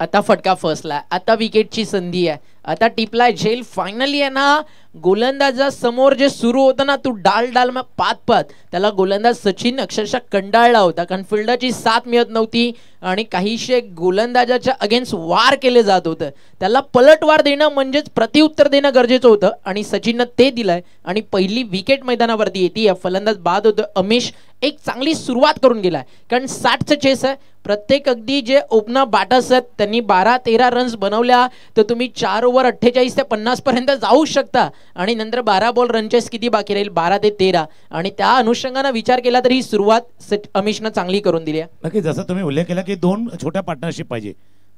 आता फटका फसला. आता विकेटची संधी आहे. आता टिपलाय झेल फायनली आहे ना गोलंदाजा समोर जे सुरू होतं ना तू डाल मग पात त्याला गोलंदाज सचिन अक्षरशः कंटाळला होता कारण फिल्डरची साथ मिळत नव्हती आणि काहीशे गोलंदाजाच्या अगेन्स्ट वार केले जात होतं. त्याला पलटवार देणं म्हणजेच प्रतिउत्तर देणं गरजेचं होतं आणि सचिननं ते दिलंय आणि पहिली विकेट मैदानावरती येते. फलंदाज बाद होतं अमिश एक चांगली सुरुवात करून गेलाय कारण 60चं चेस आहे. प्रत्येक अगदी जे ओपनर बॅटर्स आहेत त्यांनी 12-13 रन्स बनवल्या तर तुम्ही 4 ओव्हर 48 ते 50 पर्यंत जाऊ शकता आणि नंतर 12 बॉल रनचेस किती बाकी राहील 12 ते 13 आणि त्या अनुषंगाने विचार केला तर ही सुरुवात अमिशनं चांगली करून दिली आहे. नक्की जसं तुम्ही उल्लेख केला की 2 छोट्या पार्टनरशिप पाहिजे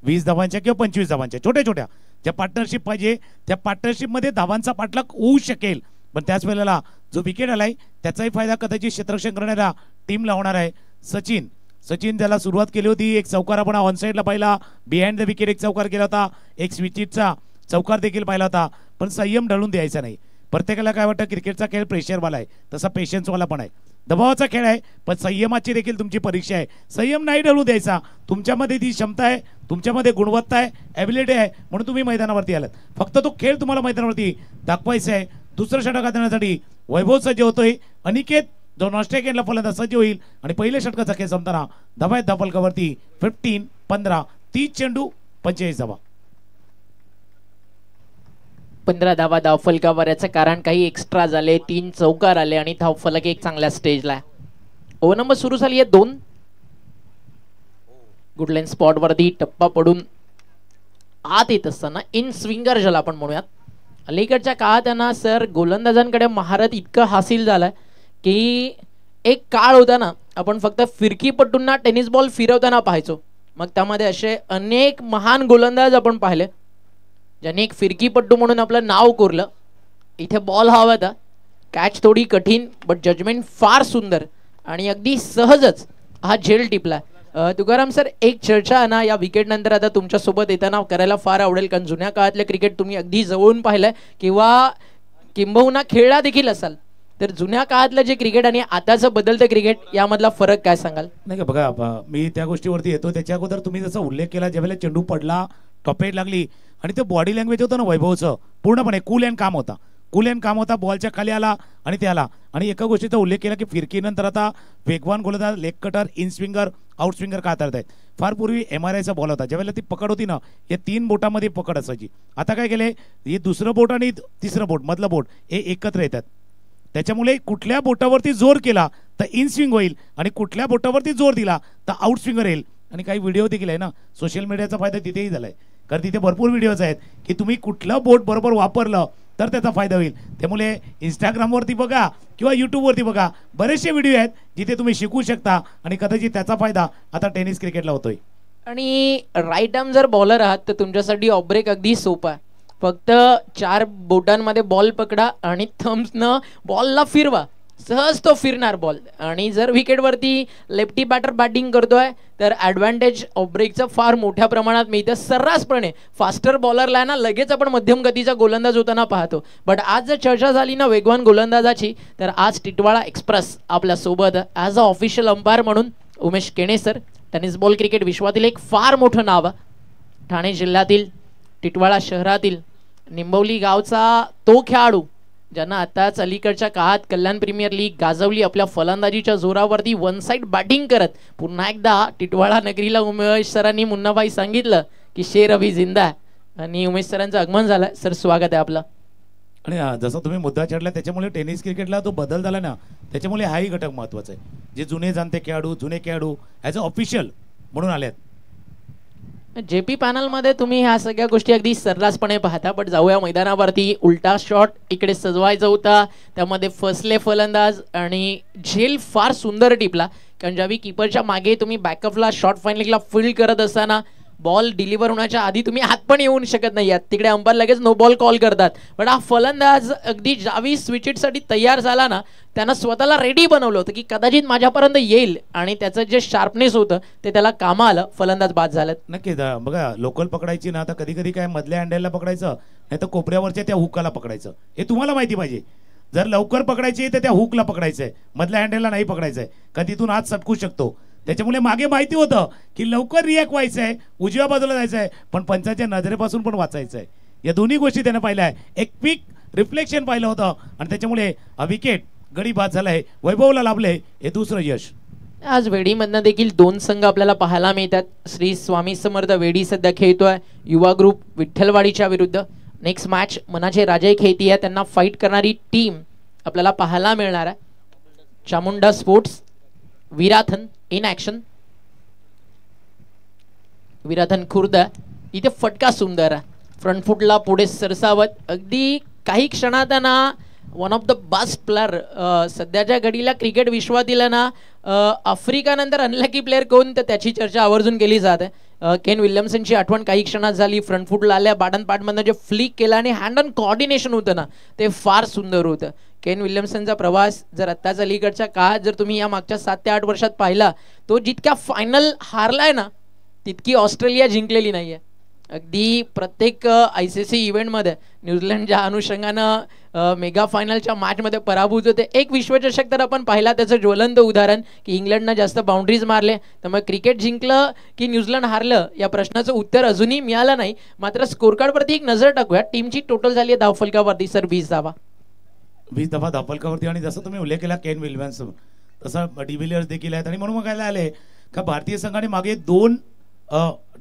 20 धावांच्या किंवा 25 धावांच्या छोट्या ज्या पार्टनरशिप पाहिजे त्या पार्टनरशिप मध्ये धावांचा पाठलाग होऊ शकेल पण त्याच वेळेला जो विकेट आलाय त्याचाही फायदा कदाचित क्षेत्ररक्षण करणाऱ्या टीमला होणार आहे. सचिन ज्याला सुरुवात केली होती एक चौकार आपण ऑन साईडला पाहिला बिहाइंड द विकेट एक चौकार केला होता एक स्विचिटचा चौकार देखील पाहिला होता पण संयम ढळून द्यायचा नाही. प्रत्येकाला काय वाटतं क्रिकेटचा खेळ प्रेशरवाला आहे तसा पेशन्सवाला पण आहे दबावाचा खेळ आहे पण संयमाची देखील तुमची परीक्षा आहे. संयम नाही ढळू द्यायचा. तुमच्यामध्ये ती क्षमता आहे तुमच्यामध्ये गुणवत्ता आहे ॲबिलिटी आहे म्हणून तुम्ही मैदानावरती आलात. फक्त तो खेळ तुम्हाला मैदानावरती दाखवायचा आहे. दुसरं षटक हाताळण्यासाठी वैभव सज्ज होतोय. अनिकेत जो नॉस्ट्रेलियनला फलंदाज सज्ज होईल आणि पहिल्या षटकाचा खेळ संपताना धावा आहेत धापलकावरती 15-15 30 चेंडू 45 धावा 15 धावा धावफलकावर. याचं कारण काही एक्स्ट्रा झाले 3 चौकार आले आणि धावफलक एक चांगल्या स्टेजला. ओव्हर नंबर सुरू झाली आहे 2. गुडलाईन स्पॉट वरती टप्पा पडून आत येत असताना इन स्विंगर ज्याला आपण म्हणूयात अलीकडच्या काळात त्यांना सर गोलंदाजांकडे महारत इतकं हासिल झालंय की एक काळ होता ना आपण फक्त फिरकीपटूंना टेनिस बॉल फिरवताना पाहायचो मग त्यामध्ये असे अनेक महान गोलंदाज आपण पाहिले ज्यांनी एक फिरकीपट्टू म्हणून आपलं नाव कोरलं. इथे बॉल हवा होता कॅच थोडी कठीण बट जजमेंट फार सुंदर आणि अगदी सहजच हा झेल टिपला. तुकाराम सर एक चर्चा आहे ना या विकेट नंतर आता तुमच्या सोबत येताना करायला फार आवडेल कारण जुन्या काळातले क्रिकेट तुम्ही अगदी जवळून पाहिलंय किंवा किंबहुना खेळला देखील असाल तर जुन्या काळातलं जे क्रिकेट आणि आताचं बदलतं क्रिकेट यामधला फरक काय सांगाल? नाही का बघा मी त्या गोष्टीवरती येतो. त्याच्या अगोदर तुम्ही जसा उल्लेख केला ज्यावेळेला चेंडू पडला टॉपेट लागली आणि ते बॉडी लँग्वेज होतं ना वैभवचं पूर्णपणे कूल अँड काम होता बॉलच्या खाली आला आणि ते आला आणि एका गोष्टीचा उल्लेख केला की फिरकीनंतर आता वेगवान गोलंदाज leg cutter in swinger out swinger का हाताळत आहेत. फार पूर्वी MRIचा बॉल होता ज्यावेळेला ती पकड होती ना या 3 बोटामध्ये पकड असायची. आता काय केले हे दुसरं बोट आणि तिसरं बोट मधलं बोट हे एकत्र येतात त्याच्यामुळे कुठल्या बोटावरती जोर केला तर इन स्विंग होईल आणि कुठल्या बोटावरती जोर दिला तर आउट स्विंगर येईल. आणि काही व्हिडिओ देखील आहे ना सोशल मीडियाचा फायदा तिथेही झालाय कारण तिथे भरपूर व्हिडिओज आहेत की तुम्ही कुठलं बोट बरोबर वापरलं तर त्याचा फायदा होईल. त्यामुळे इंस्टाग्रामवरती बघा किंवा यूट्यूबवरती बघा बरेचसे व्हिडिओ आहेत जिथे तुम्ही शिकू शकता आणि कदाचित त्याचा फायदा आता टेनिस क्रिकेटला होतोय. आणि राईट आर्म जर बॉलर आहात तर तुमच्यासाठी ऑफ ब्रेक अगदी सोपा आहे. फक्त 4 बोटांमध्ये बॉल पकडा आणि थम्सनं बॉलला फिरवा, सहज तो फिरणार बॉल. आणि जर विकेटवरती लेफ्टी बॅटर बॅटिंग करतोय तर ॲडव्हान्टेज ऑफ ब्रेकचं फार मोठ्या प्रमाणात मिळतं. सर्रासपणे फास्टर बॉलरला ना लगेच आपण मध्यम गतीचा गोलंदाज होताना पाहतो. बट आज जर चर्चा झाली ना वेगवान गोलंदाजाची, तर आज टिटवाळा एक्सप्रेस आपल्यासोबत ॲज अ ऑफिशियल अंपायर म्हणून Umesh Kene sir. Tennis ball cricket विश्वातील एक फार मोठं नाव, ठाणे जिल्ह्यातील टिटवाळा शहरातील निंबवली गावचा तो खेळाडू ज्यांना आताच अलीकडच्या काळात कल्याण प्रीमियर लीग गाजवली आपल्या फलंदाजीच्या जोरावरती वन साईड बॅटिंग करत. पुन्हा एकदा टिटवाळा नगरीला उमेश सरांनी मुन्नाबाई सांगितलं की शेर अभि जिंदा आहे, आणि उमेश सरांचं आगमन झालं. सर स्वागत आहे आपलं. आणि जसं तुम्ही मुद्दा चढला त्याच्यामुळे टेनिस क्रिकेटला तो बदल झाला ना, त्याच्यामुळे हाही घटक महत्त्वाचा आहे. जे जुने जाणते खेळाडू, जुने खेळाडू ॲज अ ऑफिशियल म्हणून आले आहेत. जेपी पॅनलमध्ये तुम्ही ह्या सगळ्या गोष्टी अगदी सर्रासपणे पाहता. पण जाऊया मैदानावरती. उलटा शॉट इकडे सजवायचा होता, त्यामध्ये फसले फलंदाज आणि झेल फार सुंदर टिपला. कारण ज्यावेळी किपरच्या मागे तुम्ही बॅकअपला शॉर्ट फायनलिंगला फील्ड करत असताना बॉल डिलिव्हर होण्याच्या आधी तुम्ही हात पण येऊन शकत नाही आहात, तिकडे अंपायर लगेच नो बॉल कॉल करतात. पण हा फलंदाज अगदी ज्यावेळी स्विचिटसाठी तयार झाला ना, त्यानं स्वतःला रेडी बनवलं होतं की कदाचित माझ्यापर्यंत येईल, आणि त्याचं जे शार्पनेस होतं ते त्याला कामा आलं. फलंदाज बाद झालं. नक्की बघा, लोकल पकडायची ना, आता कधी कधी काय मधल्या हँडलला पकडायचं, नाही तर कोपऱ्यावरच्या त्या हुकाला पकडायचं. हे तुम्हाला माहिती पाहिजे. जर लवकर पकडायची तर त्या हुकला पकडायचं आहे, मधल्या हँडलला नाही पकडायचं आहे, का तिथून हात सटकू शकतो. त्याच्यामुळे मागे माहिती होतं की लवकर रिॲक्ट व्हायचं आहे, उजव्या बाजूला जायचं आहे, पण पंचाच्या नजरेपासून पण वाचायचं आहे. या दोन्ही गोष्टी त्यानं पाहिल्या आहे. एक क्विक रिफ्लेक्शन पाहिलं होतं आणि त्याच्यामुळे विकेट गडी बाद झाला आहे, वैभवला लाभले. हे दुसरं यश. आज वेडीमधनं देखील 2 संघ आपल्याला पाहायला मिळतात. श्री स्वामी समर्थ वेडी सध्या खेळतोय युवा ग्रुप विठ्ठलवाडीच्या विरुद्ध. नेक्स्ट मॅच मनाचे राजे खेळती आहे, त्यांना फाईट करणारी टीम आपल्याला पाहायला मिळणार आहे. Chamunda sports Virathan in action. Virathan Khurd इथे फटका सुंदर आहे, फ्रंट फुटला पुढे सरसावत. अगदी काही क्षणात ना one of the best player सध्याच्या घडीला क्रिकेट विश्वातील ना आफ्रिकानंतर अनलकी प्लेअर कोण, तर त्याची चर्चा आवर्जून केली जाते. केन विल्यमसनची आठवण काही क्षणात झाली. फ्रंट फुटला आल्या, बाडन पाडमधनं जे फ्लिक केलं आणि हँड ऑन कोऑर्डिनेशन होतं ना, ते फार सुंदर होतं. केन विल्यमसनचा प्रवास जर आत्ताच अलीकडच्या काळात जर तुम्ही या मागच्या 7 ते 8 वर्षात पाहिला, तो जितक्या फायनल हारलाय ना, तितकी ऑस्ट्रेलिया जिंकलेली नाही आहे. अगदी प्रत्येक ICC इव्हेंटमध्ये न्यूझीलंडच्या अनुषंगानं मेगा फायनलच्या मॅचमध्ये पराभूत होते. एक विश्वचषक तर आपण पाहिला, त्याचं ज्वलंत उदाहरण की इंग्लंडनं जास्त बाउंड्रीज मारले, त्यामुळे क्रिकेट जिंकलं की न्यूझीलंड हारलं या प्रश्नाचं उत्तर अजूनही मिळालं नाही. मात्र स्कोरकार्डवरती एक नजर टाकूया. टीमची टोटल झाली आहे धावफलकावरती सर 20 धावा. 20 दफा धावफलकावरती. आणि जसं तुम्ही उल्लेख केला केन विल्यमसन, तसं डिव्हिलियर्स देखील आहेत. आणि म्हणून बघायला आले का भारतीय संघाने मागे 2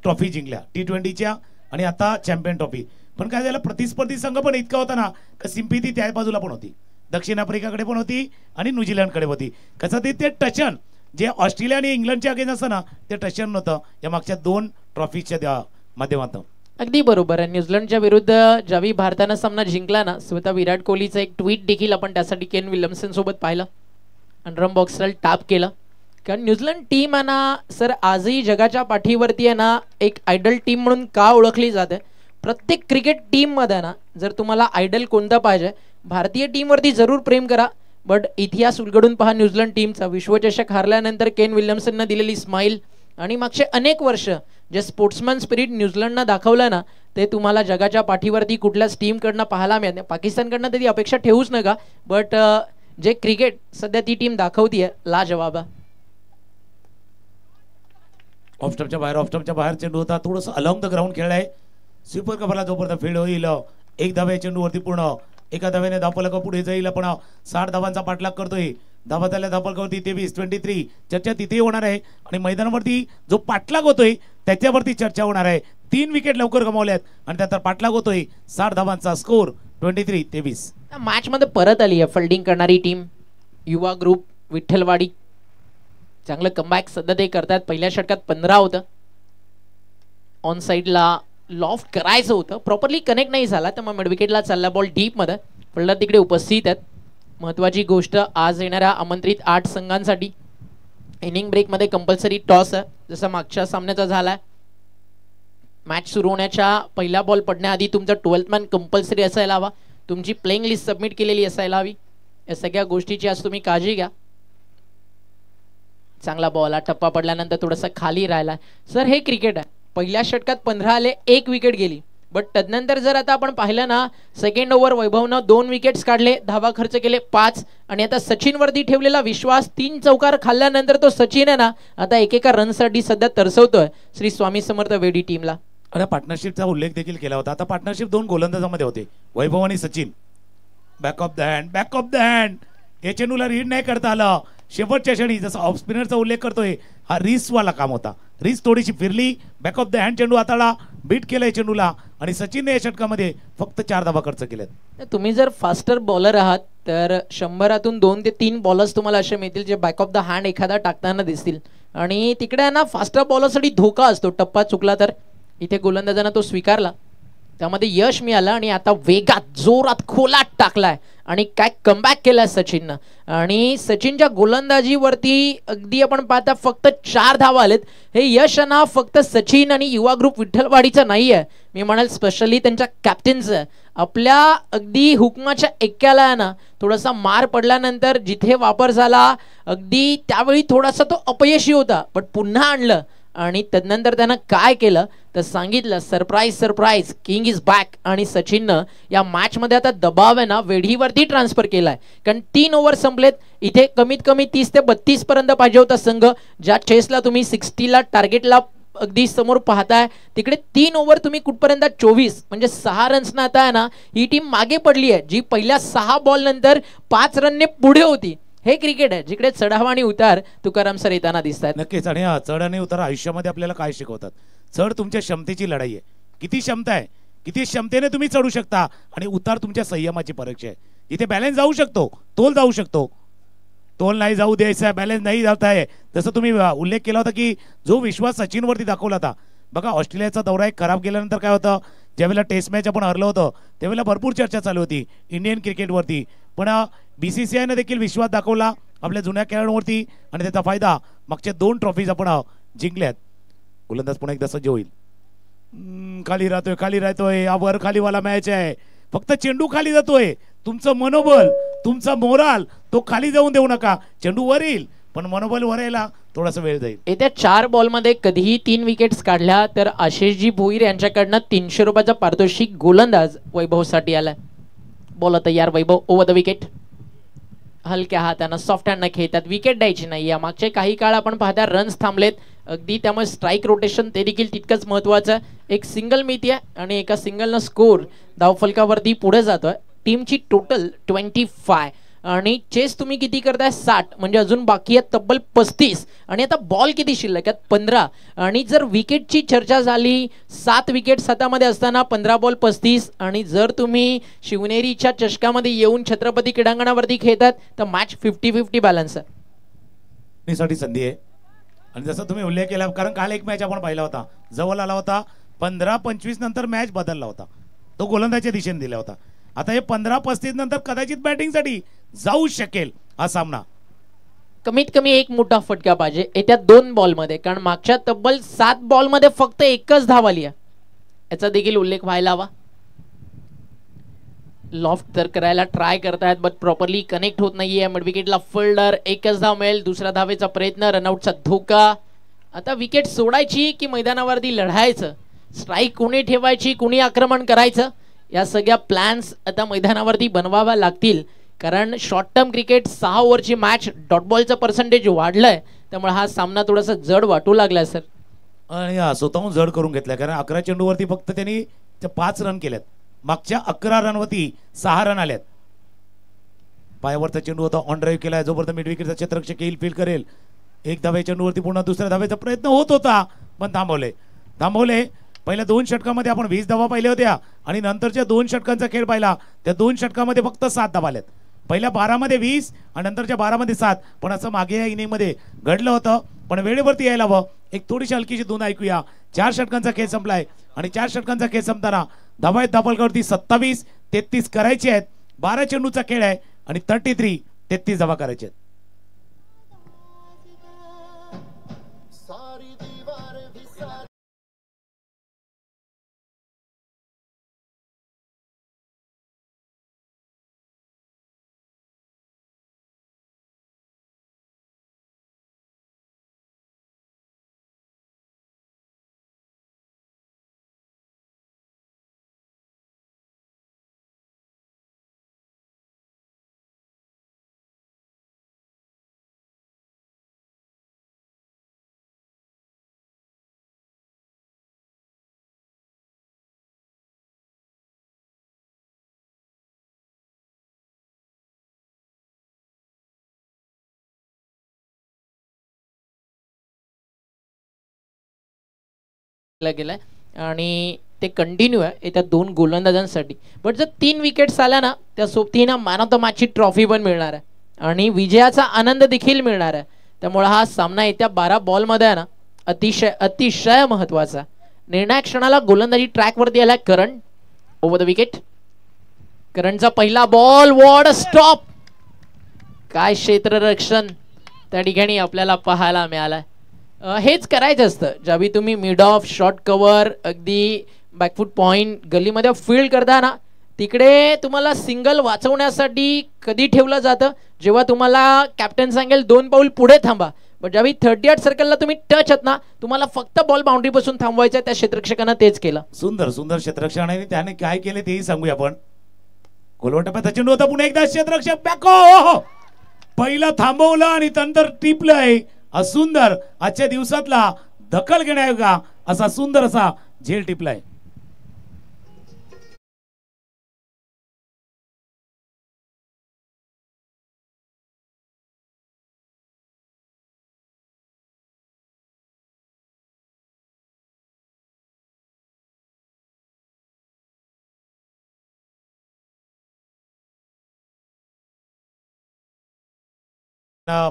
ट्रॉफी जिंकल्या, T20च्या आणि आता चॅम्पियन ट्रॉफी. पण काय झालं, प्रतिस्पर्धी संघ पण इतका होता ना का सिम्पॅथी त्या बाजूला पण होती, दक्षिण आफ्रिकाकडे पण होती आणि न्यूझीलंडकडे होती. कसं ते टचन जे ऑस्ट्रेलिया आणि इंग्लंडच्या अगेन्स्ट असतं ना, ते टचन नव्हतं या मागच्या 2 ट्रॉफीच्या माध्यमातून. अगदी बरोबर आहे. न्यूझीलंडच्या विरुद्ध ज्यावेळी भारतानं सामना जिंकला ना, स्वतः विराट कोहलीचं एक ट्विट देखील आपण त्यासाठी केन विल्यमसन सोबत पाहिलं, अंडरम बॉक्सला टॅप केलं. कारण न्यूझीलंड टीम आहे ना सर, आजही जगाच्या पाठीवरती आहे ना एक आयडल टीम म्हणून का ओळखली जाते. प्रत्येक क्रिकेट टीममध्ये ना, जर तुम्हाला आयडल कोणता पाहिजे, भारतीय टीमवरती जरूर प्रेम करा, बट इतिहास उलगडून पहा न्यूझीलंड टीमचा. विश्वचषक हारल्यानंतर केन विल्यमसननं दिलेली स्माईल आणि मागचे अनेक वर्ष जे स्पोर्ट्समॅन स्पिरिट न्यूझीलंडनं दाखवलं ना, ते तुम्हाला जगाच्या पाठीवरती कुठल्याच टीमकडनं पाहायला मिळत नाही. पाकिस्तानकडनं तरी अपेक्षा ठेवूच नका, बट जे क्रिकेट सध्या ती टीम दाखवतीये लाजवाब. ऑफस्टमच्या बाहेर चेंडू होता, थोडंसं अलॉंग द ग्राउंड खेळलाय. स्वीपर कव्हरला जोपर्यंत फील्ड होईल, एक धावे चेंडूवरती पूर्ण, एका धाव्याने धावफलका पुढे जाईल. पण 60 धावांचा पाठलाग करतोय. धावा झाल्या धावफलकावरती 23 चर्चा तिथे होणार आहे. आणि मैदानावरती जो पाठलाग होतोय त्याच्यावरती चर्चा होणार आहे. 3 विकेट लवकर गमावल्यात आणि त्यानंतर पाठलाग होतोय. 60 धावांचा स्कोर 23-23. मॅच मध्ये परत आली आहे फिल्डिंग करणारी टीम युवा ग्रुप विठ्ठलवाडी. चांगलं कमबॅक सध्या ते करतात. पहिल्या षटकात 15 होतं. ऑन साईडला लॉफ्ट करायचं होतं, प्रॉपरली कनेक्ट नाही झाला, त्यामुळे मिड विकेटला चालला बॉल डीप मध्ये. फलंदाज तिकडे उपस्थित आहेत. महत्वाची गोष्ट आज येणाऱ्या आमंत्रित 8 संघांसाठी इनिंग ब्रेक मध्ये कंपल्सरी टॉस आहे, जसं मागच्या सामन्याचा झालाय. मॅच सुरू होण्याच्या पहिला बॉल पडण्याआधी तुमचा 12th मॅन कंपल्सरी असायला हवा, तुमची प्लेइंग लिस्ट सबमिट केलेली असायला हवी. या सगळ्या गोष्टीची आज तुम्ही काळजी घ्या. चांगला बॉल, हा टप्पा पडल्यानंतर थोडासा खाली राहिला. सर हे क्रिकेट आहे, पहिल्या षटकात 15 आले, 1 विकेट गेली. बट तदनंतर जर आता आपण पाहिलं ना, सेकंड ओव्हर वैभवनं 2 विकेट्स काढले, धावा खर्च केले 5, आणि आता सचिन वरती ठेवलेला विश्वास, 3 चौकार खाल्ल्यानंतर तो सचिन आहे ना आता एकेका रनसाठी सध्या तरसवतोय श्री स्वामी समर्थ वेडी टीमला. अरे पार्टनरशिपचा उल्लेख देखील केला होता. आता पार्टनरशिप 2 गोलंदाजामध्ये होते, वैभव आणि Sachin. Back of the hand, back of the hand. या चेंडूला रीड नाही करता आलं. शेवटच्या क्षणी जसं ऑफ स्पिनरचा उल्लेख करतोय, हा रिस्कवाला काम होता. रिस्क थोडीशी फिरली, बॅक ऑफ द हँड चेंडू हाताळा, बीट केलंय चेंडूला, आणि सचिनने या षटकामध्ये फक्त 4 धावा खर्च केल्यात. तुम्ही जर फास्टर बॉलर आहात तर 100तून 2 ते 3 बॉलर्स तुम्हाला असे मिळतील जे बॅक ऑफ द हँड एखादा टाकताना दिसतील. आणि तिकडे ना फास्टर बॉलरसाठी धोका असतो, टप्पा चुकला तर. इथे गोलंदाजांना तो स्वीकारला, त्यामध्ये यश मिळालं, आणि आता वेगात जोरात खोलात टाकलाय आणि काय कमबॅक केलाय सचिननं. आणि सचिनच्या गोलंदाजीवरती अगदी आपण पाहता फक्त 4 धावा आलेत. हे यश ना फक्त सचिन आणि युवा ग्रुप विठ्ठलवाडीचं नाही आहे, मी म्हणाल स्पेशली त्यांच्या कॅप्टनचं. आपल्या अगदी हुकमाच्या एक्क्याला ना थोडासा मार पडल्यानंतर जिथे वापर झाला अगदी त्यावेळी थोडासा तो अपयशी होता, पण पुन्हा आणलं. आणि तदनंतर त्यानं काय केलं तर सांगितलं, surprise surprise, king is back. आणि सचिननं या मॅचमध्ये आता दबाव आहे ना वेढीवरती ट्रान्सफर केलाय, कारण 3 ओव्हर संपलेत. इथे कमीत कमी 30 ते 32 पर्यंत पाहिजे होता संघ. ज्या चेसला तुम्ही 60ला टार्गेटला अगदी समोर पाहताय, तिकडे 3 ओव्हर तुम्ही कुठपर्यंत 24, म्हणजे 6 रन्स आता आहे ना ही टीम मागे पडली आहे, जी पहिल्या 6 बॉल नंतर 5 रनने पुढे होती. हे क्रिकेट आहे जिकडे चढाव आणि उतार तुकाराम सर येताना दिसतात. नक्कीच. आणि चढ आणि उतार आयुष्यामध्ये आपल्याला काय शिकवतात? चढ तुमच्या क्षमतेची लढाई आहे, किती क्षमता आहे, किती क्षमतेने तुम्ही चढू शकता, आणि उतार तुमच्या संयमाची परीक्षा आहे. इथे बॅलन्स जाऊ शकतो, तोल जाऊ शकतो, तोल नाही जाऊ द्यायचा, बॅलन्स नाही जात आहे. जसं तुम्ही उल्लेख केला होता की जो विश्वास सचिनवरती दाखवला होता. बघा ऑस्ट्रेलियाचा दौरा एक खराब गेल्यानंतर काय होतं, ज्यावेळेला टेस्ट मॅच आपण हरलो होतो त्यावेळेला भरपूर चर्चा चालू होती इंडियन क्रिकेटवरती, पण BCCIने देखील विश्वास दाखवला आपल्या जुन्या खेळाडूंवरती, आणि त्याचा फायदा मागच्या 2 ट्रॉफीज आपण जिंकल्यात. गोलंदाज पुन्हा एकदा सज्ज होईल. खाली राहतोय, खाली राहतोय, वर खालीवाला मॅच आहे, फक्त चेंडू खाली जातोय. तुमचं मनोबल, तुमचा मोराल तो खाली जाऊन देऊ नका. चेंडू वर येईल पण मनोबल वर यायला थोडासा वेळ जाईल. येत्या 4 बॉलमध्ये कधीही 3 विकेट्स काढल्या तर आशिषजी भोईर यांच्याकडनं 300 रुपयाचा पारितोषिक गोलंदाज वैभवसाठी आलाय. बॉल तयार, वैभव ओव्हर द विकेट. हलक्या हातानं सॉफ्ट हँडनं खेळतात, विकेट द्यायची नाही. या मागचे काही काळ आपण पाहता रन्स थांबलेत अगदी, त्यामुळे स्ट्राईक रोटेशन ते देखील तितकंच महत्वाचं. एक सिंगल मिळते आणि एका सिंगलनं स्कोर धावफलकावरती पुढे जातोय. टीमची टोटल 25 आणि चेस तुम्ही किती करताय 60, म्हणजे अजून बाकी आहेत तब्बल 35. आणि आता बॉल किती शिल्लक आहेत 15. आणि जर विकेटची चर्चा झाली 7 विकेट्स हातामध्ये असताना 15 बॉल 35. आणि जर तुम्ही शिवनेरीच्या चषकामध्ये येऊन छत्रपती क्रीडांगणावरती खेळतात तर मॅच 50-50 बॅलन्स आहे. साठी संधी आहे. आणि जसं तुम्ही उल्लेख केला, कारण काल एक मॅच आपण पाहिला होता, जवळ आला होता 15-25 नंतर मॅच बदलला होता, तो गोलंदाजीच्या दिशेने दिला होता. आता हे 15-35 नंतर कदाचित बॅटिंगसाठी जाऊ शकेल हा सामना. कमीत कमी एक मोठा फटका पाहिजे येत्या 2 बॉलमध्ये, कारण मागच्या तब्बल 7 बॉलमध्ये फक्त 1च धाव आली आहे, याचा देखील उल्लेख व्हायला हवा. लॉफ्ट तर करायला ट्राय करतायत बट प्रॉपरली कनेक्ट होत नाहीये. मिड विकेटला फोल्डर, 1च धाव मिळेल. दुसऱ्या धावेचा प्रयत्न, रनआउटचा धोका. आता विकेट सोडायची की मैदानावरती लढायचं, स्ट्राईक कुणी ठेवायची कुणी आक्रमण करायचं, या सगळ्या प्लॅन्स आता मैदानावरती बनवाव्या लागतील. कारण शॉर्ट टर्म क्रिकेट 6 ओव्हरची मॅच, डॉट बॉलचं पर्सेंटेज वाढलंय, त्यामुळे हा सामना थोडासा जड वाटू लागलाय सर. आणि स्वतःहून जड करून घेतलाय, कारण 11 चेंडूवरती फक्त त्यांनी 5 रन केल्यात. मागच्या 11 रनवरती 6 रन आल्यात. पायावरचा चेंडू होता, ऑन ड्राईव्ह केलाय, जोपर्यंत मिड विकेटचा क्षेत्ररक्षक येईल फील्ड करेल. 1 धावे चेंडूवरती पुन्हा दुसऱ्या धावेचा प्रयत्न होत होता पण थांबवले. पहिल्या 2 षटकामध्ये आपण 20 धावा पाहिल्या होत्या आणि नंतरच्या 2 षटकांचा खेळ पाहिला, त्या 2 षटकामध्ये फक्त 7 धावा आल्यात. पहिल्या 12 मध्ये 20 आणि नंतरच्या 12 मध्ये 7. पण असं मागे या इनिंग मध्ये घडलं होतं, पण वेळेवरती यायला हवं. एक थोडीशी हलकीशी धून ऐकूया. 4 षटकांचा खेळ संपलाय आणि 4 षटकांचा खेळ संपताना धावा आहेत धावफलकावरती 27-33 करायची आहेत. 12 चेंडूचा खेळ आहे आणि 33 धावा करायचे आहेत. गेलाय आणि ते कंटिन्यू आहे येत्या 2 गोलंदाजांसाठी. बट जर 3 विकेट्स आल्या ना त्या सोबतीनं मॅन ऑफ द मॅचची ट्रॉफी पण मिळणार आहे आणि विजयाचा आनंद देखील मिळणार आहे. त्यामुळे हा सामना येत्या 12 बॉलमध्ये आहे ना अतिशय महत्वाचा. निर्णायक क्षणाला गोलंदाजी ट्रॅकवरती आला करण ओव्हर द विकेट. करणचा पहिला बॉल वॉड स्टॉप. काय क्षेत्ररक्षण त्या ठिकाणी आपल्याला पाहायला मिळालं. हेच करायचं असतं ज्यावेळी तुम्ही मिड ऑफ शॉर्ट कव्हर अगदी बॅकफूट पॉइंट गलीमध्ये फील्ड करता ना तिकडे तुम्हाला सिंगल वाचवण्यासाठी कधी ठेवलं जातं जेव्हा तुम्हाला कॅप्टन सांगेल 2 पाऊल पुढे थांबा. पण ज्यावेळी 38 सर्कलला तुम्ही टच आहात ना तुम्हाला फक्त बॉल बाउंड्री पासून थांबवायचा. त्या क्षेत्ररक्षकांना तेच केलं. सुंदर सुंदर क्षेत्ररक्षण आणि त्याने काय केले तेही सांगूया आपण. गोलवंटप्याचा चेंडू होता पुन्हा एकदा क्षेत्ररक्षक बॅक पहिला थांबवलं आणि नंतर टिपलंय. सुंदर आजच्या दिवसातला दखल घेण्यायोगा असा सुंदर असा झेल टिपलाय.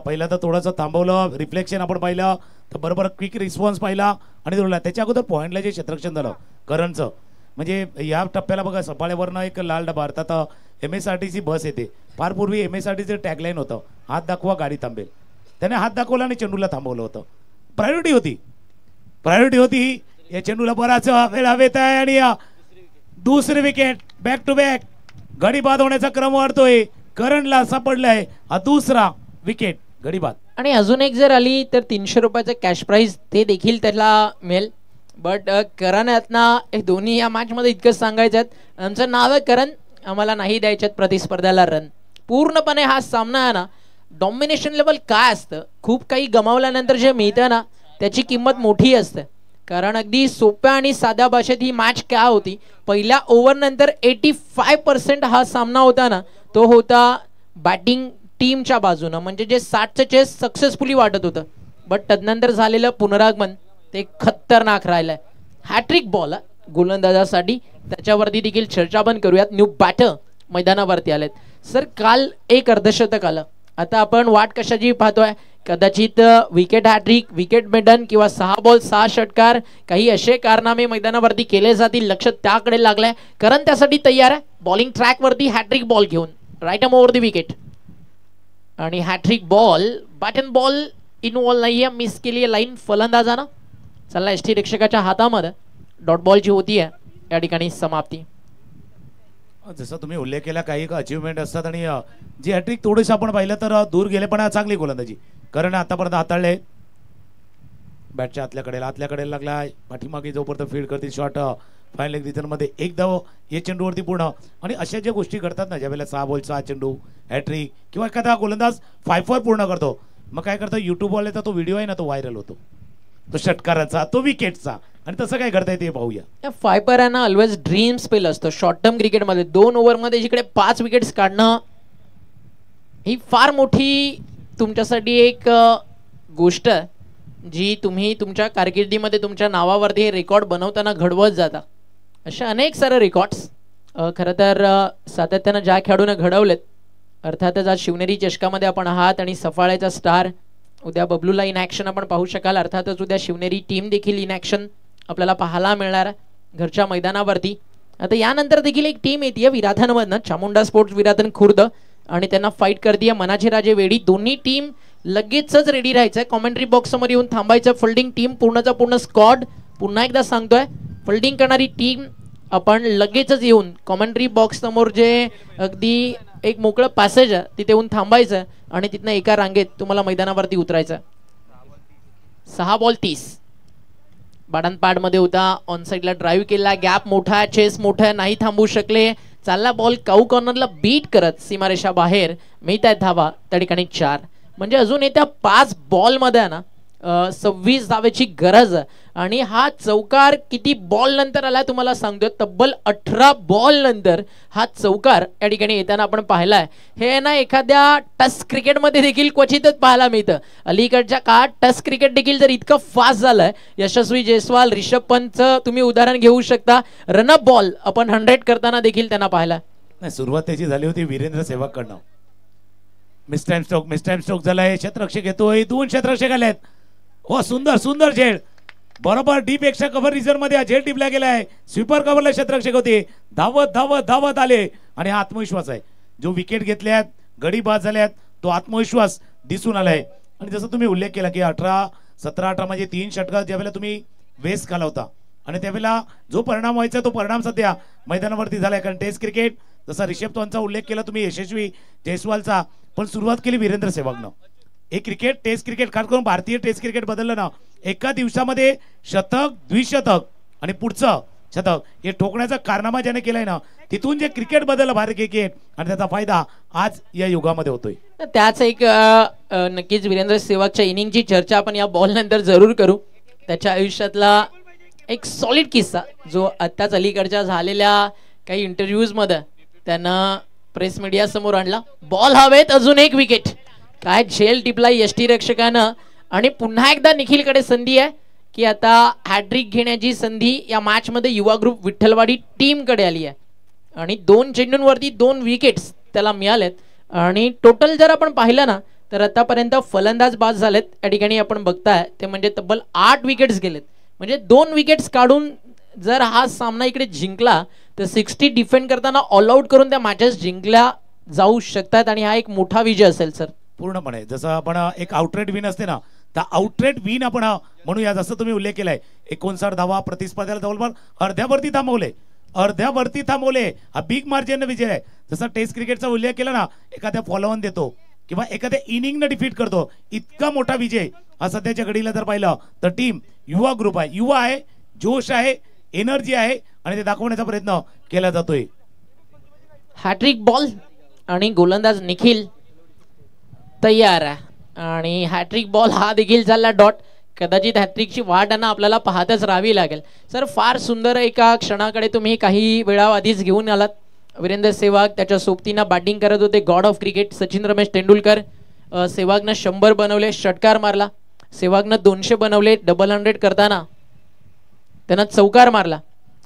पहिला तर थोडंसं थांबवलं रिफ्लेक्शन आपण पाहिलं तर बरोबर क्विक रिस्पॉन्स पाहिला आणि जोडला. त्याच्या अगोदर पॉइंटला जे क्षेत्ररक्षण झालं करणचं म्हणजे या टप्प्याला बघा सफाळ्यावरनं एक लाल डबा अर्थात MSRTC बस येते. फार पूर्वी MSRTC टॅगलाईन होतं हात दाखवा गाडी थांबेल. त्याने हात दाखवला आणि चेंडूला थांबवलं होतं. प्रायोरिटी होती या चेंडूला बराच वेळ हवेत आहे आणि दुसरी विकेट बॅक टू बॅक गडी बाद होण्याचा क्रम वाढतोय. करणला सापडलाय हा दुसरा विकेट गडी बाद. आणि अजून एक जर आली तर 300 रुपयाचं कॅश प्राइज ते देखील त्याला मिळेल. बट करण आहेत ना हे दोन्ही या मॅच मध्ये इतकंच सांगायचं आहे आमचं नाव आहे करण आम्हाला नाही द्यायच्यात प्रतिस्पर्ध्याला रन. पूर्णपणे हा सामना आहे ना डॉमिनेशन लेवल काय असतं खूप काही गमावल्यानंतर जे मिळतं ना त्याची किंमत मोठी असते. कारण अगदी सोप्या आणि साध्या भाषेत ही मॅच काय होती. पहिल्या ओव्हर नंतर 85% हा सामना होता ना तो होता बॅटिंग टीमच्या बाजूनं म्हणजे जे 60चं चेस सक्सेसफुली वाटत होतं. बट तदनंतर झालेलं पुनरागमन ते खतरनाक राहिलंय. हॅट्रिक बॉल गोलंदाजासाठी त्याच्यावरती देखील चर्चा पण करूयात. न्यू बॅटर मैदानावरती आलेत. सर काल एक अर्धशतक आलं. आता आपण वाट कशाची पाहतोय कदाचित विकेट हॅट्रिक विकेट मेडन किंवा 6 बॉल 6 षटकार काही असे कारनामे मैदानावरती केले जातील लक्ष त्याकडे लागलंय. कारण त्यासाठी तयार आहे बॉलिंग ट्रॅक वरती हॅट्रिक बॉल घेऊन right arm over the wicket आणि hat trick ball bat and ball involve नाहीये मिस केली आहे लाईन फलंदाजानं. चला एसटी रक्षकाच्या हातामध्ये डॉट बॉलची होती आहे या ठिकाणी समाप्ती. जसं तुम्ही उल्लेख केला काही अचिव्हमेंट असतात आणि जी हॅट्रिक थोडीशी आपण पाहिलं तर दूर गेले पण चांगली गोलंदाजी कारण आतापर्यंत हाताळले. बॅटच्या आतल्याकडे लागला पाठीमागे जोपर्यंत फील्ड करतील शॉट फाईन लेग रिझन मध्ये एक धाव या चेंडूवरती पूर्ण. आणि अशा ज्या गोष्टी घडतात ना ज्यावेळेला 6 बॉल 6 चेंडू हॅट्रिक किंवा एखादा गोलंदाज 5-4 पूर्ण करतो मग काय करतो युट्यूबवाले तर तो व्हिडिओ आहे ना तो व्हायरल होतो तो षटकाराचा तो विकेटचा. आणि तसं काय करता येते पाहूया. फायपर आहे ना ऑलवेज ड्रीम स्पेल असतो शॉर्ट टर्म क्रिकेटमध्ये 2 ओव्हरमध्ये जिकडे 5 विकेट्स काढणं ही फार मोठी तुमच्यासाठी एक गोष्ट जी तुम्ही तुमच्या कारकिर्दीमध्ये तुमच्या नावावरती रेकॉर्ड बनवताना घडवत जाता. अशा अनेक सारे रेकॉर्ड्स खरं तर सातत्यानं ज्या खेळाडूने घडवलेत अर्थातच आज शिवनेरी चषकामध्ये आपण आहात आणि सफाळ्याचा स्टार उद्या बबलूला इन ॲक्शन आपण पाहू शकाल. अर्थातच उद्या शिवनेरी टीम देखील इन ॲक्शन आपल्याला पाहायला मिळणार घरच्या मैदानावरती. आता यानंतर देखील एक टीम येते विराधनमधनं चामुंडा स्पोर्ट्स विराधन खुर्द आणि त्यांना फाईट करते मनाचे राजे वेडी. दोन्ही टीम लगेचच रेडी राहायचं आहे कॉमेंट्री बॉक्स समोर येऊन थांबायचं. फिल्डिंग टीम पूर्णचा पूर्ण स्क्वॉड पुन्हा एकदा सांगतोय फिल्डिंग करणारी टीम आपण लगेचच येऊन कॉमेंट्री बॉक्स समोर जे अगदी एक मोकळं पॅसेज आहे तिथे येऊन थांबायचं आणि तिथनं एका रांगेत तुम्हाला मैदानावरती उतरायचं. 6 बॉल 30 बाडांपाड मध्ये होता ऑन साइडला ड्राईव्ह केला गॅप मोठा चेस मोठा नाही थांबू शकले. चालला बॉल काऊ कॉर्नरला बीट करत सीमारेषा बाहेर मिळत आहेत धावा त्या ठिकाणी 4. म्हणजे अजून येत्या 5 बॉल मध्ये ना 26 धावेची गरज आहे आणि हा चौकार किती बॉल नंतर आला तुम्हाला सांगतोय, तब्बल 18 बॉल नंतर हा चौकार या ठिकाणी येताना आपण पाहिलाय. हे ना एखाद्या टेस्ट क्रिकेटमध्ये देखील क्वचितच पाहायला मिळतं. अलीकडच्या काळात टेस्ट क्रिकेट देखील जर इतकं फास्ट झालंय, यशस्वी जयस्वाल, रिषभ पंतचं तुम्ही उदाहरण घेऊ शकता. रनअप बॉल आपण 100 करताना देखील त्यांना पाहिला. नाही, सुरुवात त्याची झाली होती वीरेंद्र सेहवाग कडनं. मिस टाइम स्ट्रोक झालाय. क्षेत्ररक्षक येतोय, 2 क्षेत्ररक्षक आलेत. हो, सुंदर सुंदर झेड, बरोबर डीप एक्स्ट्रा कव्हर रिझन मध्ये हा झेड टिपला गेलाय. स्वीपर कव्हरला क्षेत्ररक्षक होते, धावत धावत धावत आले आणि हा आत्मविश्वास आहे. जो विकेट घेतल्यात, गडी बाद झाल्यात, तो आत्मविश्वास दिसून आलाय. आणि जसं तुम्ही उल्लेख केला की 17-18 म्हणजे 3 षटकात ज्यावेळेला तुम्ही वेस्ट घालवता आणि त्यावेळेला जो परिणाम व्हायचा तो परिणाम सध्या मैदानावरती झालाय. कारण टेस्ट क्रिकेट जसा रिषभ पंतचा उल्लेख केला तुम्ही, यशस्वी जयस्वालचा, पण सुरुवात केली वीरेंद्र सेहवागनं. एक क्रिकेट टेस्ट क्रिकेट खास करून भारतीय टेस्ट क्रिकेट बदललं ना, एका दिवसामध्ये शतक, द्विशतक आणि पुढचं शतक हे ठोकण्याचा कारनामा ज्याने केलाय ना, तिथून जे क्रिकेट बदललं भारतीय क्रिकेट आणि त्याचा फायदा आज या युगामध्ये होतोय. त्याच एक नक्कीच वीरेंद्र सेहवागच्या इनिंगची चर्चा आपण या बॉल नंतर जरूर करू. त्याच्या आयुष्यातला एक सॉलिड किस्सा जो आत्ताच अलीकडच्या झालेल्या काही इंटरव्ह्यूज मध्ये त्यानं प्रेस मीडिया समोर आणला. बॉल हवेत, अजून एक विकेट, काय झेल टिपला यष्टीरक्षकानं. आणि पुन्हा एकदा निखिलकडे संधी आहे की आता हॅट्रिक घेण्याची संधी या मॅच मध्ये युवा ग्रुप विठ्ठलवाडी टीम कडे आली आहे. आणि 2 चेंडूंवरती 2 विकेट्स त्याला मिळालेत. आणि टोटल जर आपण पाहिलं ना तर आतापर्यंत फलंदाज बाद झालेत या ठिकाणी आपण बघताय ते म्हणजे तब्बल 8 विकेट्स गेलेत. म्हणजे 2 विकेट्स काढून जर हा सामना इकडे जिंकला तर 60 डिफेंड करताना ऑल आउट करून त्या मॅचेस जिंकल्या जाऊ शकतात आणि हा एक मोठा विजय असेल सर. पूर्णपणे जसं आपण एक आउटरेट विन असते ना, त्या आउटरेट विन आपण म्हणूया. जसं तुम्ही उल्लेख केलाय 59 धावा प्रतिस्पर्ध्याला जवळपास अर्ध्यावरती थांबवले. हा बिग मार्जिन विजय आहे. जसा टेस्ट क्रिकेटचा उल्लेख केला ना, एखाद्या फॉलोअन देतो किंवा एखाद्या इनिंगनं डिफीट करतो, इतका मोठा विजय हा सध्याच्या घडीला जर पाहिलं तर टीम युवा ग्रुप आहे. युवा आहे, जोश आहे, एनर्जी आहे आणि ते दाखवण्याचा प्रयत्न केला जातोय. हॅट्रिक बॉल आणि गोलंदाज निखिल तयार आहे आणि हॅट्रिक बॉल हा देखील झाला डॉट. कदाचित हॅट्रिकची वाट आपल्याला पाहतच राहावी लागेल. सर फार सुंदर एका क्षणाकडे तुम्ही काही वेळा आधीच घेऊन आलात. वीरेंद्र सेहवाग त्याच्या सोबतीनं बॅटिंग करत होते. God of cricket Sachin Ramesh Tendulkar. सेहवागनं 100 बनवले, षटकार मारला. सेहवागनं 200 बनवले, डबल 100 करताना त्यानं चौकार मारला.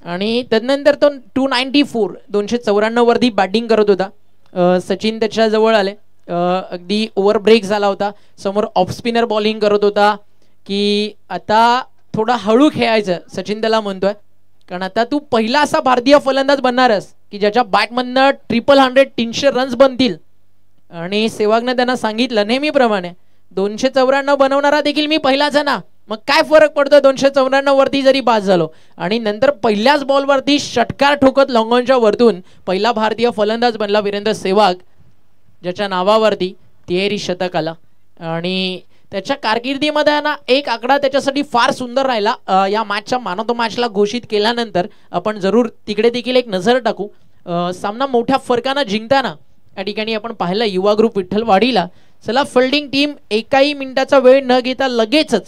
आणि त्यानंतर तो 294 294 वरती बॅटिंग करत होता. सचिन त्याच्या जवळ आले. अगदी ओव्हर ब्रेक झाला होता. समोर ऑफ स्पिनर बॉलिंग करत होता की आता थोडा हळू खेळायचं सचिन त्याला म्हणतोय. कारण आता तू पहिला असा भारतीय फलंदाज बनणारस की ज्याच्या बॅटमधनं 100 300 रन्स बनतील. आणि सेहवागनं त्यांना सांगितलं नेहमीप्रमाणे 294 बनवणारा देखील मी पहिलाच आहे ना, मग काय फरक पडतो 294 वरती जरी बाद झालो. आणि नंतर पहिल्याच बॉलवरती षटकार ठोकत लॉंगॉनच्या वरतून पहिला भारतीय फलंदाज बनला वीरेंद्र सेहवाग, ज्याच्या नावावरती 13 शतक आला. आणि त्याच्या कारकिर्दीमध्ये ना एक आकडा त्याच्यासाठी फार सुंदर राहिला. या मॅचच्या मॅन ऑफ द मॅचला घोषित केल्यानंतर आपण जरूर तिकडे देखील एक नजर टाकू. सामना मोठ्या फरकानं जिंकताना या ठिकाणी आपण पाहिलं युवा ग्रुप विठ्ठलवाडीला. चला फिल्डिंग टीम एकाही मिनिटाचा वेळ न घेता लगेचच